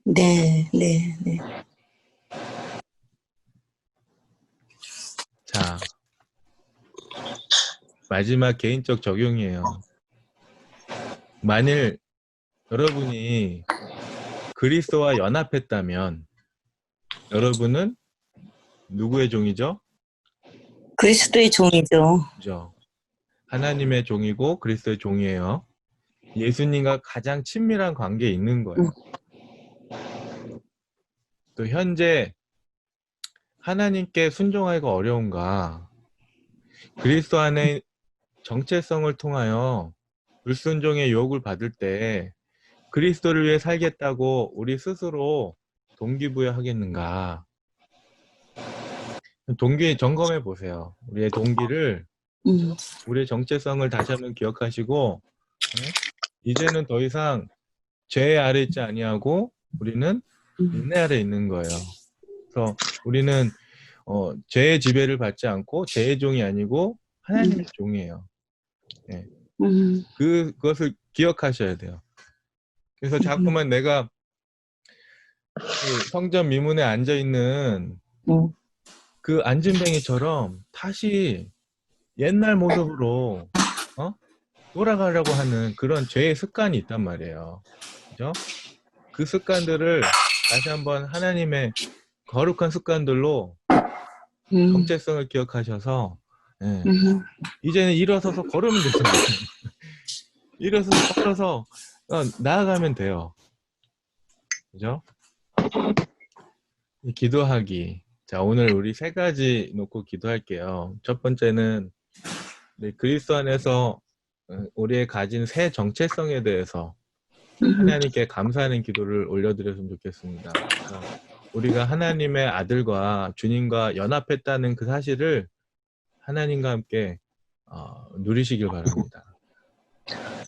네. 네. 네. 자, 마지막 개인적 적용이에요. 만일 여러분이 그리스도와 연합했다면 여러분은 누구의 종이죠? 그리스도의 종이죠. 그죠? 하나님의 종이고 그리스도의 종이에요. 예수님과 가장 친밀한 관계에 있는 거예요. 또 현재 하나님께 순종하기가 어려운가? 그리스도 안에 정체성을 통하여 불순종의 유혹을 받을 때 그리스도를 위해 살겠다고 우리 스스로 동기부여하겠는가? 동기 점검해 보세요. 우리의 동기를, 우리의 정체성을 다시 한번 기억하시고 이제는 더 이상 죄 아래 있지 아니하고 우리는 은혜 아래 있는 거예요. 그래서 우리는 죄의 지배를 받지 않고 죄의 종이 아니고 하나님의 종이에요. 네. 그것을 기억하셔야 돼요. 그래서 자꾸만 내가 그 성전 미문에 앉아 있는 응. 그 안진뱅이처럼 다시 옛날 모습으로 돌아가려고 하는 그런 죄의 습관이 있단 말이에요. 그죠? 그 습관들을 다시 한번 하나님의 거룩한 습관들로 정체성을 기억하셔서 예, 이제는 일어서서 걸으면 되잖아요. 일어서서 걸어서 나아가면 돼요. 그죠? 기도하기. 자, 오늘 우리 세 가지 놓고 기도할게요. 첫 번째는 그리스도 안에서 우리의 가진 새 정체성에 대해서 하나님께 감사하는 기도를 올려드렸으면 좋겠습니다. 그러니까 우리가 하나님의 아들과 주님과 연합했다는 그 사실을 하나님과 함께 누리시길 바랍니다.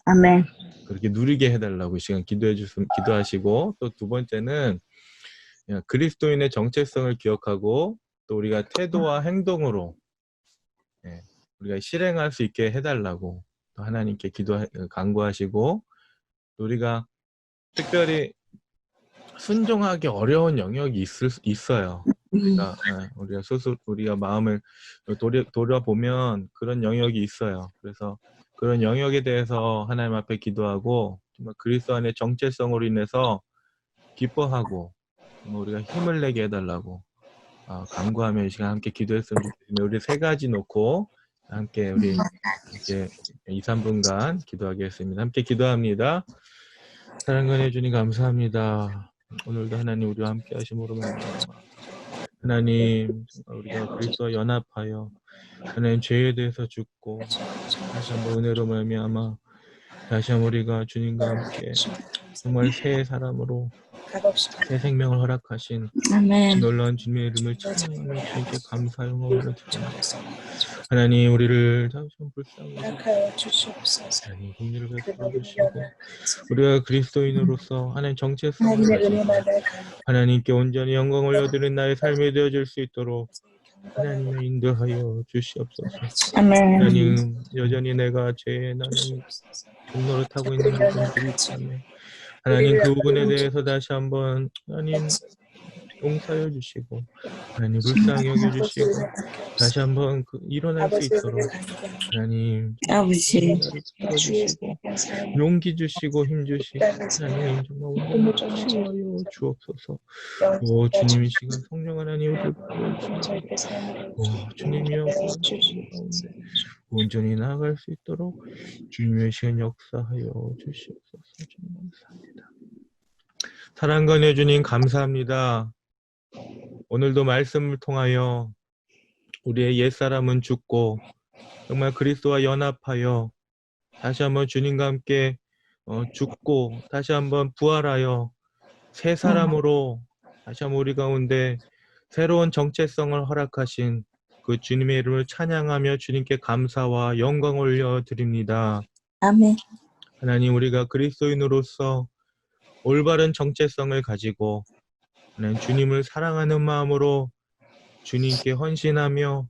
아멘. 그렇게 누리게 해달라고 이 시간 기도하시고, 또 두 번째는 그리스도인의 정체성을 기억하고 또 우리가 태도와 행동으로 우리가 실행할 수 있게 해달라고 또 하나님께 간구하시고, 또 우리가 특별히 순종하기 어려운 영역이 있어요. 우리가 마음을 돌아보면 그런 영역이 있어요. 그래서 그런 영역에 대해서 하나님 앞에 기도하고 정말 그리스도 안의 정체성으로 인해서 기뻐하고 우리가 힘을 내게 해달라고 간구하며 이 시간 함께 기도했으면 좋겠습니다. 우리 세 가지 놓고 함께 우리 이렇게 2, 3분간 기도하겠습니다. 함께 기도합니다. 사랑하는 주님 감사합니다. 오늘도 하나님 우리와 함께 하심으로 말미암아 하나님 우리가 그리스도와 연합하여 하나님 죄에 대해서 죽고 다시 한번 은혜로 말미암아 다시 한번 우리가 주님과 함께 정말 새 사람으로 새 생명을 허락하신 아멘. 놀라운 주님의 이름을 찬양하며 주님께 감사 영광을 드립니다. 하나님 우리를 다시 한번 불쌍히 주시옵소서. 하나님 긍휼을 베풀어 주시고 우리가 그리스도인으로서 하나님 정체성을 가지고 하나님께 온전히 영광을 올려드리는 나의 삶이 되어질 수 있도록 하나님의 인도하여 주시옵소서. 아멘. 하나님 여전히 내가 죄의 나는 종로를 타고 있는 부분들이 있다면 하나님 그 부분에 대해서 다시 한번 하나님 용서해 주시고 하나님 불쌍히 여겨주시고 다시 한번 일어날 수 있도록 하나님 아버지. 풀어주시고 용기 주시고 힘 주시고 하나님 정말 온전히 치유하여 주옵소서. 오 주님 이 시간 성령 하나님 우리를 부어주시고 주님이여 온전히 나아갈 수 있도록 주님의 시간 역사하여 주시옵소서. 주님 감사합니다. 사랑과 은혜 주님 감사합니다. 오늘도 말씀을 통하여 우리의 옛사람은 죽고 정말 그리스도와 연합하여 다시 한번 주님과 함께 죽고 다시 한번 부활하여 새 사람으로 다시 한번 우리 가운데 새로운 정체성을 허락하신 그 주님의 이름을 찬양하며 주님께 감사와 영광을 올려드립니다. 아멘. 하나님 우리가 그리스도인으로서 올바른 정체성을 가지고 하나님 주님을 사랑하는 마음으로 주님께 헌신하며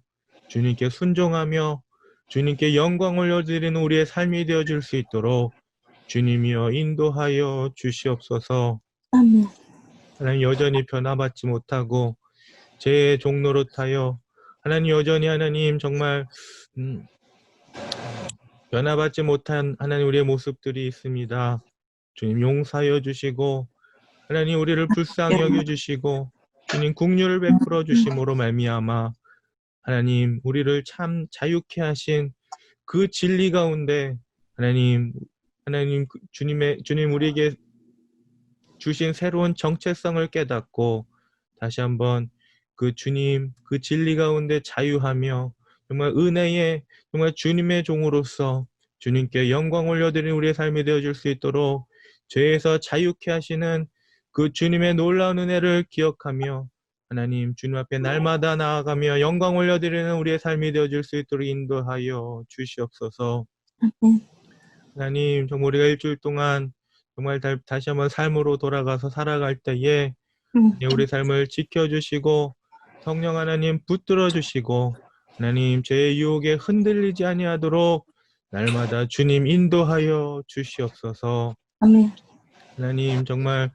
주님께 순종하며 주님께 영광을 올려드리는 우리의 삶이 되어줄 수 있도록 주님이여 인도하여 주시옵소서. 아멘. 하나님 여전히 변화받지 못하고 죄의 종노릇하여 하나님 여전히 하나님 정말 변화받지 못한 하나님 우리의 모습들이 있습니다. 주님 용서하여 주시고 하나님 우리를 불쌍히 여겨주시고 주님 긍휼을 베풀어 주심으로 말미암아 하나님 우리를 참 자유케 하신 그 진리 가운데 하나님 주님 우리에게 주신 새로운 정체성을 깨닫고 다시 한번 그 주님 그 진리 가운데 자유하며 정말 은혜의 정말 주님의 종으로서 주님께 영광 올려드리는 우리의 삶이 되어줄 수 있도록 죄에서 자유케 하시는 그 주님의 놀라운 은혜를 기억하며 하나님 주님 앞에 날마다 나아가며 영광 올려드리는 우리의 삶이 되어줄 수 있도록 인도하여 주시옵소서. 하나님 정말 우리가 일주일 동안 정말 다시 한번 삶으로 돌아가서 살아갈 때에 우리 삶을 지켜주시고 성령 하나님 붙들어 주시고 하나님 죄의 유혹에 흔들리지 아니하도록 날마다 주님 인도하여 주시옵소서. 아멘. 하나님 정말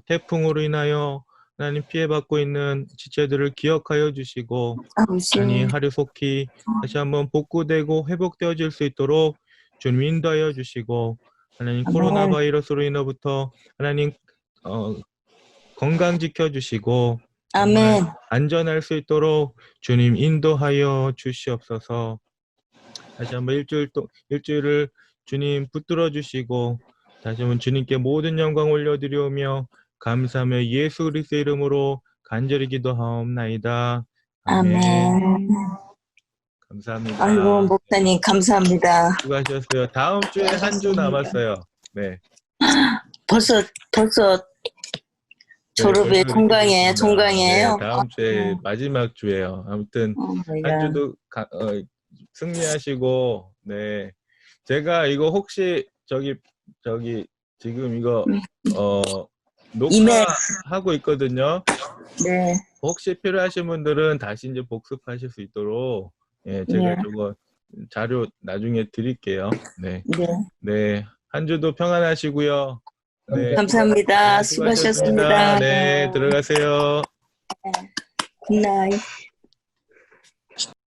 태풍으로 인하여 하나님 피해받고 있는 지체들을 기억하여 주시고 아버지, 하나님 하루속히 다시 한번 복구되고 회복되어질 수 있도록 주님 인도하여 주시고 하나님 코로나 아멘. 바이러스로 인해부터 하나님 건강 지켜주시고 정말 아멘. 안전할 수 있도록 주님 인도하여 주시옵소서. 다시 한번 일주일을 주님 붙들어 주시고 다시 한번 주님께 모든 영광 올려드리오며 감사하며 예수 그리스도의 이름으로 간절히 기도하옵나이다. 아멘. 아멘. 감사합니다. 아이고, 목사님, 감사합니다. 수고하셨어요. 다음 주에 한 주 남았어요. 네. 벌써 졸업의 벌써 종강이에요. 있습니다. 종강이에요. 네, 다음 주에 마지막 주예요. 아무튼 한 주도 승리하시고, 네. 제가 이거 혹시 저기 지금 이거 이메일. 녹화하고 있거든요. 네. 혹시 필요하신 분들은 다시 이제 복습하실 수 있도록 예, 제가 네. 저거 자료 나중에 드릴게요. 네. 네. 네. 한 주도 평안하시고요. 네. 감사합니다. 네, 수고하셨습니다. 네, 들어가세요. 굿나잇.